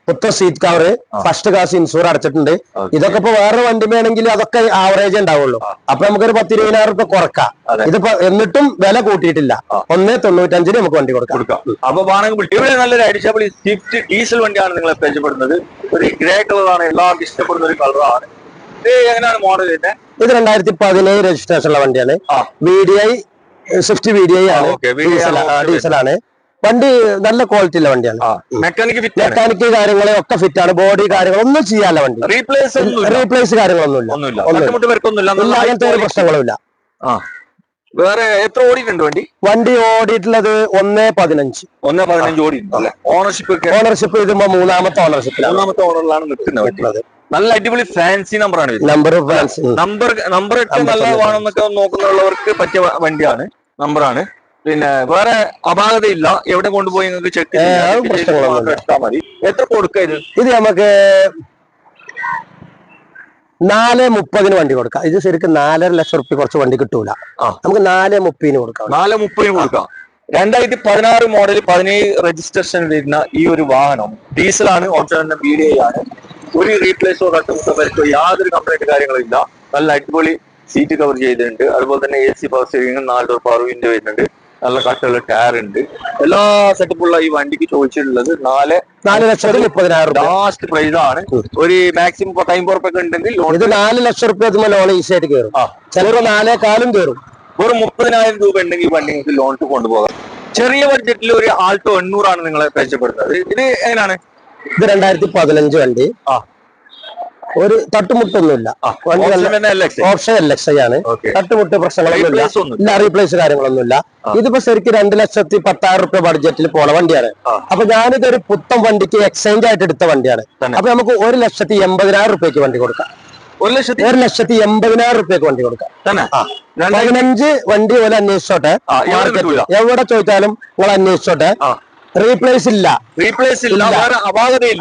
Speaker 1: പുത്ത seat cover, first class insure അടച്ചിട്ടുണ്ട്. ഇതൊക്കെ ഇപ്പൊ വേറെ വണ്ടി വേണമെങ്കിൽ അതൊക്കെ ആവറേജ് ഉണ്ടാവുള്ളൂ. അപ്പൊ നമുക്കൊരു 10-20,000 റുപ്യ കുറക്കാം. ഇതിപ്പോ എന്നിട്ടും വില കൂട്ടിയിട്ടില്ല. 1.95 നമുക്ക് വണ്ടി കൊടുക്കാം.
Speaker 2: അപ്പൊ ഇവിടെ നല്ലൊരു അടിച്ചപൊളി സ്വിഫ്റ്റ് ഡീസൽ വണ്ടിയാണ് നിങ്ങളെ പരിചയപ്പെടുന്നത്. ഒരു ഗ്രേ കളറാണ്, എല്ലാവർക്കും ഇഷ്ടപ്പെടുന്ന ഒരു കളറാണ്. എങ്ങനെയാണ് മോഡൽ?
Speaker 1: ഇത് 2017 രജിസ്ട്രേഷൻ ഉള്ള വണ്ടിയാണ്. VDI സ്വിഫ്റ്റ് VDI ആണ്. ഡീസലാണ് വണ്ടി. നല്ല ക്വാളിറ്റി ഉള്ള വണ്ടിയാണ്. മെക്കാനിക് കാര്യങ്ങളെ ഒക്കെ ഫിറ്റ് ആണ്. ബോഡി കാര്യങ്ങളൊന്നും ചെയ്യാല്ല വണ്ടി. റീപ്ലേസ് കാര്യങ്ങളൊന്നുമില്ല. അങ്ങനത്തെ ഒരു പ്രശ്നങ്ങളുമില്ല.
Speaker 2: വേറെ എത്ര ഓടിയിട്ടുണ്ട്
Speaker 1: വണ്ടി ഓടിയിട്ടുള്ളത് 1.15
Speaker 2: ഓടിയിട്ടുണ്ട്.
Speaker 1: ഓണർഷിപ്പ് ഇതിപ്പോ 3ാമത്തെ
Speaker 2: ഓണറിലാണ് നിൽക്കുന്നത്. നല്ല അടിപൊളി ഫാൻസി നമ്പറാണ്. നമ്പർ ഇട്ട് നല്ല വേണമെന്നൊക്കെ നോക്കുന്നവർക്ക് പറ്റിയ വണ്ടിയാണ്, നമ്പറാണ്. പിന്നെ വേറെ അപാകതയില്ല. എവിടെ കൊണ്ടുപോയി നിങ്ങൾക്ക് ചെക്ക് എടുത്താൽ മതി. എത്ര കൊടുക്കുക
Speaker 1: ഇത് നമുക്ക് 4.30 വണ്ടി കൊടുക്കാം. ഇത് ശരിക്കും 4.5 ലക്ഷം റുപ്യ കുറച്ച് വണ്ടി കിട്ടൂല. നമുക്ക് 4.30 കൊടുക്കാം.
Speaker 2: 4.30 കൊടുക്കാം. 2016 മോഡൽ 17 രജിസ്ട്രേഷൻ വരുന്ന ഈ ഒരു വാഹനം ഡീസലാണ്. ഓപ്ഷൻ VDI ആണ്. ഒരു റീപ്ലേസോ കട്ടുമുട്ടോ പരിക്കോ യാതൊരു കംപ്ലൈന്റ് കാര്യങ്ങളില്ല. നല്ല അടിപൊളി സീറ്റ് കവർ ചെയ്തിട്ടുണ്ട്. അതുപോലെ തന്നെ AC power steering, 4 power window വരുന്നുണ്ട്. നല്ല കട്ടുള്ള ടയർ ഉണ്ട്. എല്ലാ സെറ്റപ്പുള്ള ഈ വണ്ടിക്ക് ചോദിച്ചിട്ടുള്ളത്
Speaker 1: 4,30,000
Speaker 2: ലാസ്റ്റ് പ്രൈസ് ആണ്. ഒരു മാക്സിമം 50 റുപ്യ ഉണ്ടെങ്കിൽ
Speaker 1: 4 ലക്ഷം റുപ്യ ലോൺ ഈസി ആയിട്ട് കയറും. ചിലർ 4.25 കയറും.
Speaker 2: വെറും 30,000 രൂപ ഉണ്ടെങ്കിൽ ഈ വണ്ടി നിങ്ങൾക്ക് ലോൺ കൊണ്ടുപോകാം. ചെറിയ ബഡ്ജറ്റിൽ ഒരു ആൾട്ടോ 800 നിങ്ങളെ പരിചയപ്പെടുന്നത്. ഇത് എങ്ങനെയാണ്?
Speaker 1: ഇത് 2015 വണ്ടി. ഒരു തട്ടുമുട്ടൊന്നുമില്ല. വണ്ടി ഓപ്ഷൻ LXi ആണ്. തട്ടുമുട്ട് പ്രശ്നങ്ങളൊന്നുമില്ല. ഇല്ല, റീപ്ലേസ് കാര്യങ്ങളൊന്നുമില്ല. ഇതിപ്പോ ശരിക്കും 2,10,000 റുപ്യ ബഡ്ജറ്റിൽ പോണ വണ്ടിയാണ്. അപ്പൊ ഞാനിതൊരു പുത്തൻ വണ്ടിക്ക് എക്സ്ചേഞ്ച് ആയിട്ട് എടുത്ത വണ്ടിയാണ്. അപ്പൊ നമുക്ക് 1,80,000 റുപ്യക്ക് വണ്ടി കൊടുക്കാം. 1,80,000 റുപ്യക്ക് വണ്ടി കൊടുക്കാം. 15 വണ്ടി പോലെ അന്വേഷിച്ചോട്ടെ, എവിടെ ചോദിച്ചാലും നിങ്ങൾ അന്വേഷിച്ചോട്ടെ. റീപ്ലേസ് ഇല്ല,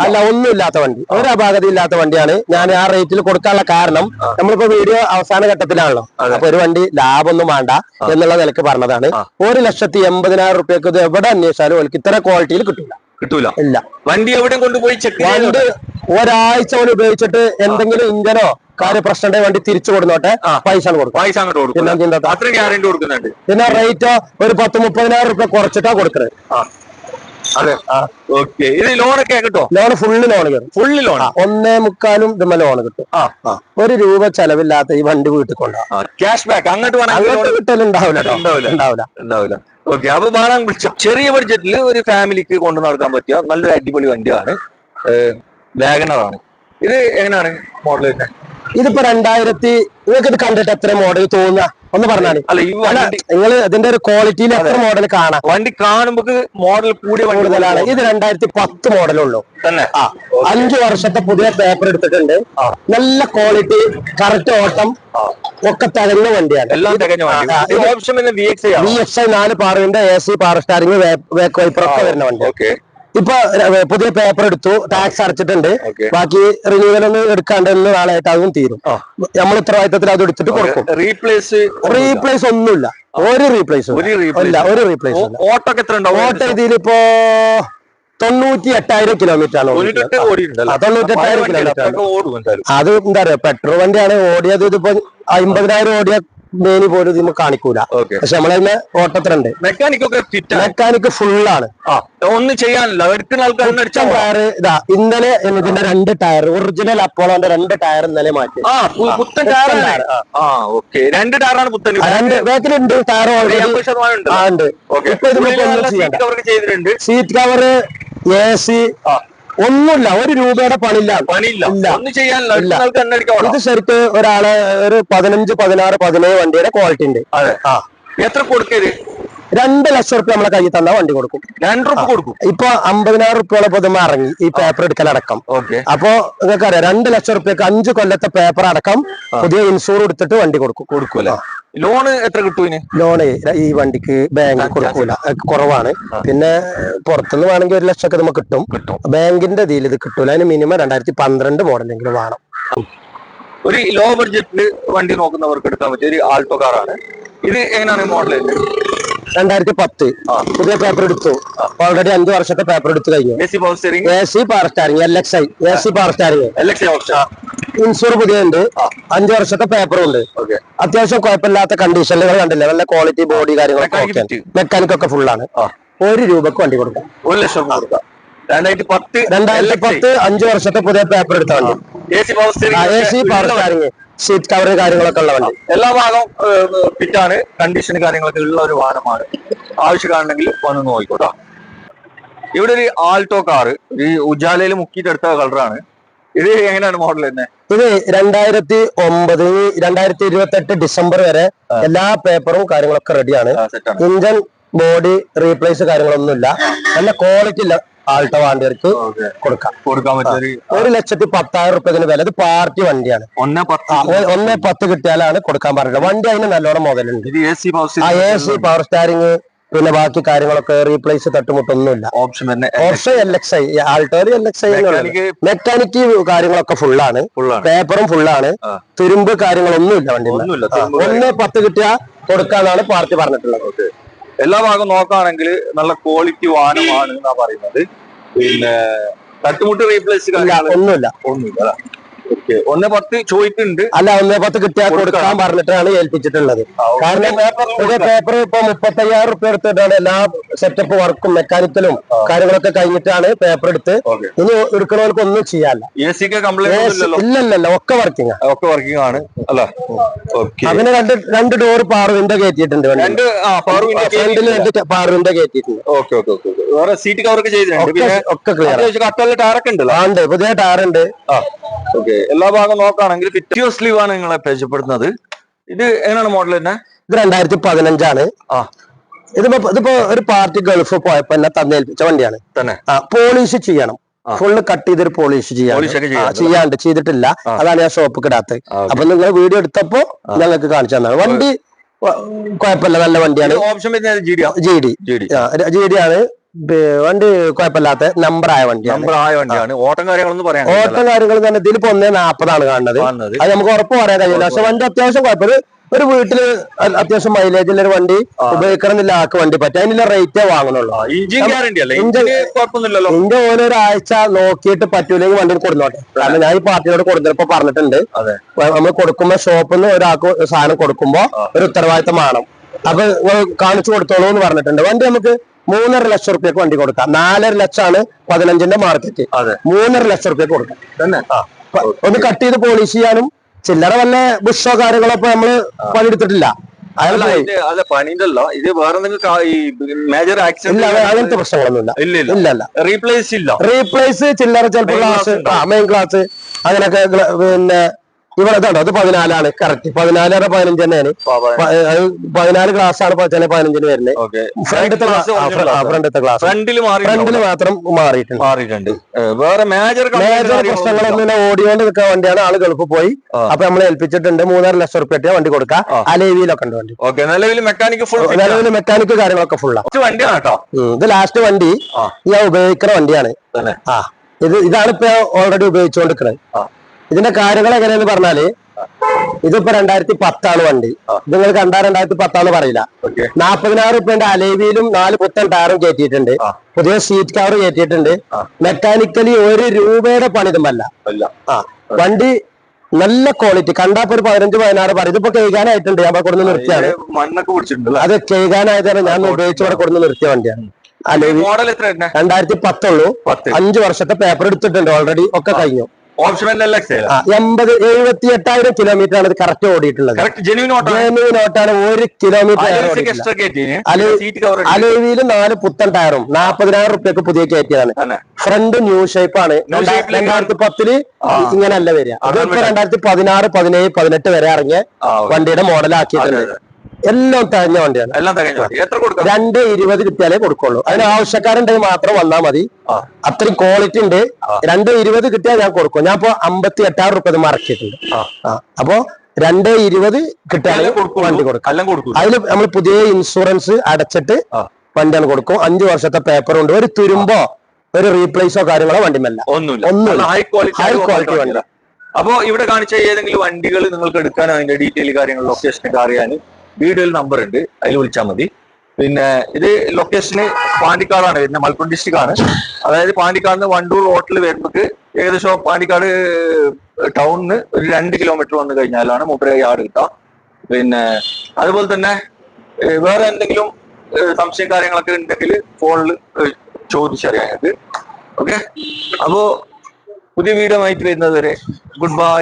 Speaker 1: അല്ല ഒന്നുമില്ലാത്ത വണ്ടി, ഒരു അപാകത ഇല്ലാത്ത വണ്ടിയാണ്. ഞാൻ ആ റേറ്റിൽ കൊടുക്കാനുള്ള കാരണം നമ്മളിപ്പോ വീഡിയോ അവസാന ഘട്ടത്തിലാണല്ലോ. അപ്പൊ ഒരു വണ്ടി ലാഭമൊന്നും വേണ്ട എന്നുള്ള നിലക്ക് പറഞ്ഞതാണ്. 1,80,000 റുപ്യക്ക് ഇത് എവിടെ അന്വേഷിച്ചാലും എനിക്ക് ഇത്ര ക്വാളിറ്റിയിൽ കിട്ടൂല. ഇല്ല,
Speaker 2: വണ്ടി എവിടെ കൊണ്ടുപോയി
Speaker 1: വണ്ടി ഒരാഴ്ച കൊണ്ട് ഉപയോഗിച്ചിട്ട് എന്തെങ്കിലും ഇഞ്ചനോ പ്രശ്നം വണ്ടി തിരിച്ചു കൊടുത്തോട്ടെ, പൈസ കൊടുക്കും. പിന്നെ റേറ്റോ ഒരു 10,000-30,000 റുപ്യ കുറച്ചിട്ടാ കൊടുക്കുന്നത്.
Speaker 2: അതെ, ഓക്കെ. ഇത് ലോണൊക്കെ കിട്ടോ?
Speaker 1: ലോൺ ഫുള്ള് ലോൺ കയറും. 1.25 ഇതുമ്മ ലോൺ കിട്ടും. 1 രൂപ ചെലവില്ലാത്ത ഈ വണ്ടി വീട്ടിൽ കൊണ്ടാവും.
Speaker 2: ക്യാഷ് ബാക്ക് അങ്ങോട്ട്
Speaker 1: കിട്ടലുണ്ടാവില്ല.
Speaker 2: ഓക്കെ. അപ്പൊ വേണം വിളിച്ചോ. ചെറിയ ബഡ്ജറ്റിൽ ഒരു ഫാമിലിക്ക് കൊണ്ടു നടക്കാൻ പറ്റിയ നല്ലൊരു അടിപൊളി വണ്ടിയാണ്. വാഗണറാണ്. ഇത് എങ്ങനെയാണ് മോഡൽ?
Speaker 1: ഇതിപ്പോ 2000 നിങ്ങൾക്ക് ഇത് കണ്ടിട്ട് എത്ര മോഡൽ തോന്നുക ഒന്ന് പറഞ്ഞാല്? നിങ്ങൾ ഇതിന്റെ ഒരു ക്വാളിറ്റിയിൽ എത്ര മോഡൽ കാണാം?
Speaker 2: വണ്ടി കാണുമ്പോ മോഡൽ കൂടിയ
Speaker 1: കൂടുതലാണ്. ഇത് 2010 മോഡലുള്ളൂ തന്നെ. 5 വർഷത്തെ പുതിയ പേപ്പർ എടുത്തിട്ടുണ്ട്. നല്ല ക്വാളിറ്റി, കറക്റ്റ് ഓട്ടം ഒക്കെ തികഞ്ഞ വണ്ടിയാണ്.
Speaker 2: എല്ലാം തികഞ്ഞ വണ്ടി.
Speaker 1: VXi 4 പവറിന്റെ AC power steering, wake wiper ഒക്കെ വരുന്ന വണ്ടി. ഇപ്പൊ പുതിയ പേപ്പർ എടുത്തു, ടാക്സ് അടച്ചിട്ടുണ്ട്. ബാക്കി റിന്യൂവൽ ഒന്നും എടുക്കാണ്ട് നാളായിട്ട് അതും തീരും. നമ്മൾ ഉത്തരവാദിത്തത്തിൽ അത് എടുത്തിട്ട് കൊടുക്കും. റീപ്ലേസ് ഒന്നുമില്ല, ഒരു റീപ്ലേസ് ഇല്ല. ഓട്ടോ ഇതിലിപ്പോ 98,000 കിലോമീറ്റർ ആണ്. 98,000 കിലോമീറ്റർ. അത് എന്താ പറയാ, പെട്രോൾ വണ്ടിയാണ്. ഓടിയത് ഇതിപ്പോ 50,000 ഓടിയ മേനി പോലും ഇതിന് കാണിക്കൂല. പക്ഷെ നമ്മളതിന് ഓട്ടത്തിലുണ്ട്. മെക്കാനിക് ഫുള്ളാണ്.
Speaker 2: ഒന്നും ചെയ്യാനില്ല.
Speaker 1: ടയർ ഇതാ ഇന്നലെ ഇതിന്റെ 2 ടയർ ഒറിജിനൽ അപ്പോളോന്റെ 2 ടയർ ഇന്നലെ മാറ്റി.
Speaker 2: 2 ടയറാണ് പുത്തൻ.
Speaker 1: ബാക്കിലുണ്ട് ടയർ ഉണ്ട്. സീറ്റ് കവർ, AC ഒന്നുമില്ല. 1 രൂപയുടെ പണിയില്ല. ഇത് ശരിക്ക് ഒരാളെ ഒരു 15, 16, 17 വണ്ടിയുടെ ക്വാളിറ്റി ഉണ്ട്.
Speaker 2: എത്ര കൊടുക്കരുത്?
Speaker 1: 2 ലക്ഷം റുപ്യ നമ്മളെ കയ്യിൽ തന്നാ വണ്ടി കൊടുക്കും.
Speaker 2: 2 രൂപ കൊടുക്കും.
Speaker 1: ഇപ്പൊ 50,000 റുപ്യോളം പൊതുമ ഇറങ്ങി ഈ പേപ്പർ എടുക്കലടക്കം. അപ്പൊ നിങ്ങൾക്ക് അറിയാം, 2 ലക്ഷം റുപ്യക്ക് 5 കൊല്ലത്തെ പേപ്പർ അടക്കം പുതിയ ഇൻഷൂർ എടുത്തിട്ട് വണ്ടി കൊടുക്കൂല.
Speaker 2: ലോണ് എത്ര കിട്ടും?
Speaker 1: ലോണ് ഈ വണ്ടിക്ക് ബാങ്ക് കൊടുക്കൂല, കുറവാണ്. പിന്നെ പുറത്തുനിന്ന് വേണമെങ്കിൽ 1 ലക്ഷമൊക്കെ നമുക്ക് കിട്ടും. ബാങ്കിന്റെ ഇതിൽ ഇത് കിട്ടൂല. അതിന് മിനിമം 2012 മോഡലെങ്കിലും വേണം.
Speaker 2: ഒരു ലോ ബഡ്ജറ്റില് വണ്ടി നോക്കുന്നവർക്ക് എടുക്കാൻ പറ്റിയ ഒരു ആൾട്ടോ കാറാണ് ഇത്. എങ്ങനെയാണ് മോഡൽ?
Speaker 1: 2010 പുതിയ പേപ്പർ എടുത്തു. ഓൾറെഡി 5 വർഷത്തെ പേപ്പർ എടുത്തു കഴിഞ്ഞു.
Speaker 2: AC power steering,
Speaker 1: LXi AC power steering, insure പുതിയ ഉണ്ട്. 5 വർഷത്തെ പേപ്പറും ഉണ്ട്. അത്യാവശ്യം കുഴപ്പമില്ലാത്ത കണ്ടീഷനുകൾ കണ്ടില്ല. നല്ല ക്വാളിറ്റി ബോഡി കാര്യങ്ങളൊക്കെ, മെക്കാനിക് ഒക്കെ ഫുള്ളാണ്. 1 രൂപക്ക് വണ്ടി കൊടുക്കാം.
Speaker 2: 1 ലക്ഷം കൊടുക്കാം.
Speaker 1: 2010 5 വർഷത്തെ പുതിയ പേപ്പർ എടുത്ത വണ്ടി.
Speaker 2: AC power
Speaker 1: steering, seat cover കാര്യങ്ങളൊക്കെ ഉള്ള വണ്ടി.
Speaker 2: എല്ലാ ഭാഗവും ഫിറ്റാണ്. കണ്ടീഷൻ കാര്യങ്ങളൊക്കെ ഉള്ള ഒരു വാഹനമാണ്. ആവശ്യക്കാരുണ്ടെങ്കിൽ വന്ന് നോക്കിക്കോട്ടോ. ഇവിടെ ഒരു ആൾട്ടോ കാറ് ഈ ഉജാലയിൽ മുക്കിയിട്ടെടുത്ത കളറാണ്. ഇത് എങ്ങനെയാണ് മോഡൽ തന്നെ?
Speaker 1: ഇത് 2009 2028 ഡിസംബർ വരെ എല്ലാ പേപ്പറും കാര്യങ്ങളൊക്കെ റെഡിയാണ്. ഇഞ്ചൻ, ബോഡി റീപ്ലേസ് കാര്യങ്ങളൊന്നുമില്ല. നല്ല ക്വാളിറ്റി ഇല്ല ആൾട്ടോ വണ്ടികൾക്ക് കൊടുക്കാൻ പറ്റും. 1,10,000 റുപ്യത്തിന് വില. ഇത് പാർട്ടി വണ്ടിയാണ്. 1,10 കിട്ടിയാലാണ് കൊടുക്കാൻ പറഞ്ഞത്. വണ്ടി അതിന് നല്ലോണം മുതലുണ്ട്. AC പവർ സ്റ്റാറിംഗ്, പിന്നെ ബാക്കി കാര്യങ്ങളൊക്കെ റീപ്ലേസ് തട്ടുമുട്ടൊന്നുമില്ല.
Speaker 2: ഓപ്ഷൻ
Speaker 1: LXi, ആൾട്ടോയിൽ LXi. മെക്കാനിക് കാര്യങ്ങളൊക്കെ ഫുള്ളാണ്. പേപ്പറും ഫുള്ളാണ്. തുരുമ്പ് കാര്യങ്ങളൊന്നുമില്ല വണ്ടി. 1,10 കിട്ടിയാൽ കൊടുക്കാന്നാണ് പാർട്ടി പറഞ്ഞിട്ടുള്ളത്.
Speaker 2: എല്ലാ ഭാഗവും നോക്കുകയാണെങ്കിൽ നല്ല ക്വാളിറ്റി വാഹനമാണ് എന്നാ പറയുന്നത്. പിന്നെ തട്ടുമുട്ട് റീപ്ലേസ്
Speaker 1: ഒന്നുമില്ല.
Speaker 2: 1,10 ചോദിക്കുന്നുണ്ട്.
Speaker 1: അല്ല, 1,10 കിട്ടിയാൽ കൊടുക്കാൻ പറഞ്ഞിട്ടാണ് ഏൽപ്പിച്ചിട്ടുള്ളത്. കാരണം പേപ്പർ ഇപ്പൊ 35,000 റുപ്യ എടുത്തിട്ടാണ് എല്ലാ സെറ്റപ്പ് വർക്കും മെക്കാനിക്കലും കാര്യങ്ങളൊക്കെ കഴിഞ്ഞിട്ടാണ് പേപ്പർ എടുത്ത്. ഇനി എടുക്കണവർക്ക് ഒന്നും ചെയ്യാല്ല. ഇല്ലല്ല, ഒക്കെ വർക്കിംഗ്
Speaker 2: ആണ്. അല്ല,
Speaker 1: അതിന് 2 ഡോർ പവർ വിൻഡോ കയറ്റിയിട്ടുണ്ട്. പവർ വിൻഡോ കയറ്റിയിട്ടുണ്ട്.
Speaker 2: സീറ്റ് കവർ ഒക്കെ ചെയ്തിട്ടുണ്ട്.
Speaker 1: ഒക്കെ ക്ലിയർ.
Speaker 2: ടയറൊക്കെ ഉണ്ടല്ലോ.
Speaker 1: പുതിയ ടയർ ഉണ്ട്.
Speaker 2: എല്ലാ ഭാഗം നോക്കുകയാണെങ്കിൽ ഫിറ്റിയോ സ്ലീവ് ആണ് നിങ്ങളെ പരിചയപ്പെടുന്നത്. ഇത് എങ്ങനെയാണ് മോഡൽ തന്നെ?
Speaker 1: ഇത് 2015 ഇതിപ്പോ ഒരു പാർട്ടി ഗൾഫ് പോയപ്പോ എന്നെ തന്നേൽപ്പിച്ച വണ്ടിയാണ്
Speaker 2: തന്നെ.
Speaker 1: പോളിഷ് ചെയ്യണം, ഫുള്ള് കട്ട് ചെയ്തൊരു പോളിഷ് ചെയ്തിട്ടില്ല. അതാണ് ഞാൻ ഷോപ്പ് ഇടാത്തത്. അപ്പൊ നിങ്ങൾ വീഡിയോ എടുത്തപ്പോ ഞങ്ങൾക്ക് കാണിച്ചു തന്നാണ്. വണ്ടി കുഴപ്പമില്ല, നല്ല വണ്ടിയാണ്. ജി ഡി ആണ് വണ്ടി, കുഴപ്പമില്ലാത്ത നമ്പറായ വണ്ടിയാണ്.
Speaker 2: ഓട്ടം കാര്യങ്ങൾ
Speaker 1: തന്നെ ഇതിലിപ്പോ 140 കാണുന്നത്. അത് നമുക്ക് ഉറപ്പ് പറയാൻ കഴിയില്ല. പക്ഷെ വണ്ടി അത്യാവശ്യം കുഴപ്പമില്ല. ഒരു വീട്ടില് അത്യാവശ്യം മൈലേജുള്ള ഒരു വണ്ടി ഉപയോഗിക്കണം എന്നില്ല ആൾക്ക് വണ്ടി പറ്റും. അതിനുള്ള റേറ്റേ വാങ്ങണുള്ളൂ. ഇന്റെ ഓരോരാഴ്ച നോക്കിയിട്ട് പറ്റൂലെങ്കിൽ വണ്ടി കൊടുന്നോട്ടെ. കാരണം ഞാൻ ഈ പാർട്ടിയോട് കൊടുത്തപ്പോ പറഞ്ഞിട്ടുണ്ട്, നമ്മൾ കൊടുക്കുമ്പോ ഷോപ്പിൽ നിന്ന് ഒരാൾക്ക് സാധനം കൊടുക്കുമ്പോ ഒരു ഉത്തരവാദിത്തം വേണം. അപ്പൊ കാണിച്ചു കൊടുത്തോളൂ എന്ന് പറഞ്ഞിട്ടുണ്ട്. വണ്ടി നമുക്ക് 3.5 ലക്ഷം റുപ്യക്ക് വണ്ടി കൊടുക്കാം. 4.5 ലക്ഷമാണ് 15ന്റെ മാർക്കറ്റ്. 3.5 ലക്ഷം റുപ്യക്ക് കൊടുക്കാം. ഒന്ന് കട്ട് ചെയ്ത് പോളിഷ് ചെയ്യാനും ചില്ലറ വല്ല ബുഷോ കാര്യങ്ങളോ ഇപ്പൊ നമ്മള് പണിയെടുത്തിട്ടില്ല. അങ്ങനത്തെ പ്രശ്നങ്ങളൊന്നുമില്ല. ഇല്ല റീപ്ലേസ് ചില്ലറ ചിലപ്പോ ഗ്ലാസ്, മെയിൻ ഗ്ലാസ് അങ്ങനെയൊക്കെ. പിന്നെ ഇവിടെ ഇതാണോ, അത് 14 കറക്റ്റ്. 14 15 തന്നെയാണ്. 14 ഗ്ലാസ് ആണ് ചില 15 വരുന്നത്. ഫ്രണ്ടത്തെ ഗ്ലാസ് ഫ്രണ്ടില് മാത്രം മാറിയിട്ടുണ്ട്.
Speaker 2: വേറെ മേജർ
Speaker 1: പ്രശ്നങ്ങളൊന്നും ഓടിയോണ്ട് നിൽക്കുന്ന വണ്ടിയാണ്. ആള് ഗൾഫ് പോയി. അപ്പൊ നമ്മൾ ഏൽപ്പിച്ചിട്ടുണ്ട്. 3.5 ലക്ഷം റുപ്യ വണ്ടി കൊടുക്കാം. അലേവിയിലൊക്കെ ഉണ്ട് വണ്ടി.
Speaker 2: നിലവിൽ
Speaker 1: മെക്കാനിക് കാര്യങ്ങളൊക്കെ ഫുള്ളാണ്
Speaker 2: വണ്ടിയാണ് കേട്ടോ.
Speaker 1: ഇത് ലാസ്റ്റ് വണ്ടി ഞാൻ ഉപയോഗിക്കുന്ന വണ്ടിയാണ്. ഇതാണ് ഇപ്പൊ ഓൾറെഡി ഉപയോഗിച്ചുകൊണ്ടിരിക്കുന്നത്. ഇതിന്റെ കാര്യങ്ങൾ എങ്ങനെയാന്ന് പറഞ്ഞാല്, ഇതിപ്പോ 2010 വണ്ടി. നിങ്ങൾ കണ്ടാ 2010 പറയില്ല. 40,000 റുപ്യന്റെ അലേവിയിലും 4 പുത്തൻ ടയറും കയറ്റിയിട്ടുണ്ട്. പുതിയ സീറ്റ് കവർ കയറ്റിയിട്ടുണ്ട്. മെക്കാനിക്കലി 1 രൂപയുടെ പണിതുമല്ല. വണ്ടി നല്ല ക്വാളിറ്റി. കണ്ടാപ്പോ ഒരു 15-16 പറയും. ഇതിപ്പോ കഴുകാനായിട്ടുണ്ട്. ഞാൻ കൊടുന്ന് നിർത്തിയാണ്. അത് കഴുകാനായതാണ് ഞാൻ ഉപയോഗിച്ചവിടെ കൊടുന്ന് നിർത്തിയ വണ്ടിയാണ്. അലേവി 2010 5 വർഷത്തെ പേപ്പർ എടുത്തിട്ടുണ്ട് ഓൾറെഡി. ഒക്കെ കഴിഞ്ഞു. 78,000 കിലോമീറ്റർ ആണ് ഇത് കറക്റ്റ് ഓടിയിട്ടുള്ളത്. ജെന്യൂൻ ഓട്ടാണ്. 1 കിലോമീറ്റർ അലേവിയില് 4 പുത്തൻ ടയറും 40,000 റുപ്യക്ക് പുതിയ കയറ്റിയതാണ്. ഫ്രണ്ട് ന്യൂ ഷേപ്പ് ആണ്. 2010 ഇങ്ങനല്ല വരിക. അതിപ്പോ 2016 17 18 വരെ ഇറങ്ങിയ വണ്ടിയുടെ മോഡലാക്കിയിട്ടുണ്ട്. എല്ലാം തികഞ്ഞ വണ്ടിയാണ്. 2.20 കിട്ടിയാലേ കൊടുക്കുള്ളൂ. അതിന് ആവശ്യക്കാരുണ്ടെങ്കിൽ മാത്രം വന്നാൽ മതി. അത്രയും ക്വാളിറ്റി ഉണ്ട്. 2.20 കിട്ടിയാൽ ഞാൻ കൊടുക്കും. ഞാൻ ഇപ്പൊ 58,000 റുപ്യ മറക്കിയിട്ടുണ്ട്. അപ്പൊ 2.20 കിട്ടിയാൽ വണ്ടി കൊടുക്കും. അതിൽ നമ്മൾ പുതിയ ഇൻഷുറൻസ് അടച്ചിട്ട് വണ്ടിയാണ് കൊടുക്കും. 5 വർഷത്തെ പേപ്പർ ഉണ്ട്. ഒരു തുരുമ്പോ ഒരു റീപ്ലേസോ കാര്യങ്ങളോ വണ്ടിമല്ല. ഒന്നും ഹൈ ക്വാളിറ്റി വണ്ടി.
Speaker 2: അപ്പോ ഇവിടെ കാണിച്ച ഏതെങ്കിലും വണ്ടികൾ നിങ്ങൾക്ക് എടുക്കാനോ അതിന്റെ ഡീറ്റെയിൽ കാര്യങ്ങൾ ലൊക്കേഷനൊക്കെ അറിയാൻ വീഡിയോയിൽ നമ്പർ ഉണ്ട്, അതിൽ വിളിച്ചാൽ മതി. പിന്നെ ഇത് ലൊക്കേഷന് പാണ്ടിക്കാടാണ് വരുന്നത്. മലപ്പുറം ഡിസ്ട്രിക്ട് ആണ്. അതായത് പാണ്ടിക്കാടിന് വണ്ടൂർ റോട്ടിൽ വരുമ്പോൾ ഏകദേശം പാണ്ടിക്കാട് ടൗണിന് ഒരു 2 കിലോമീറ്റർ വന്നു കഴിഞ്ഞാലാണ് മൂപ്പര യാർഡ് കിട്ടുക. പിന്നെ അതുപോലെ തന്നെ വേറെ എന്തെങ്കിലും സംശയം കാര്യങ്ങളൊക്കെ ഉണ്ടെങ്കിൽ ഫോണിൽ ചോദിച്ചറിയാം ഞങ്ങൾക്ക്. ഓക്കെ, അപ്പോ പുതിയ വീഡിയോ ആയിട്ട് വരുന്നത് വരെ ഗുഡ് ബൈ.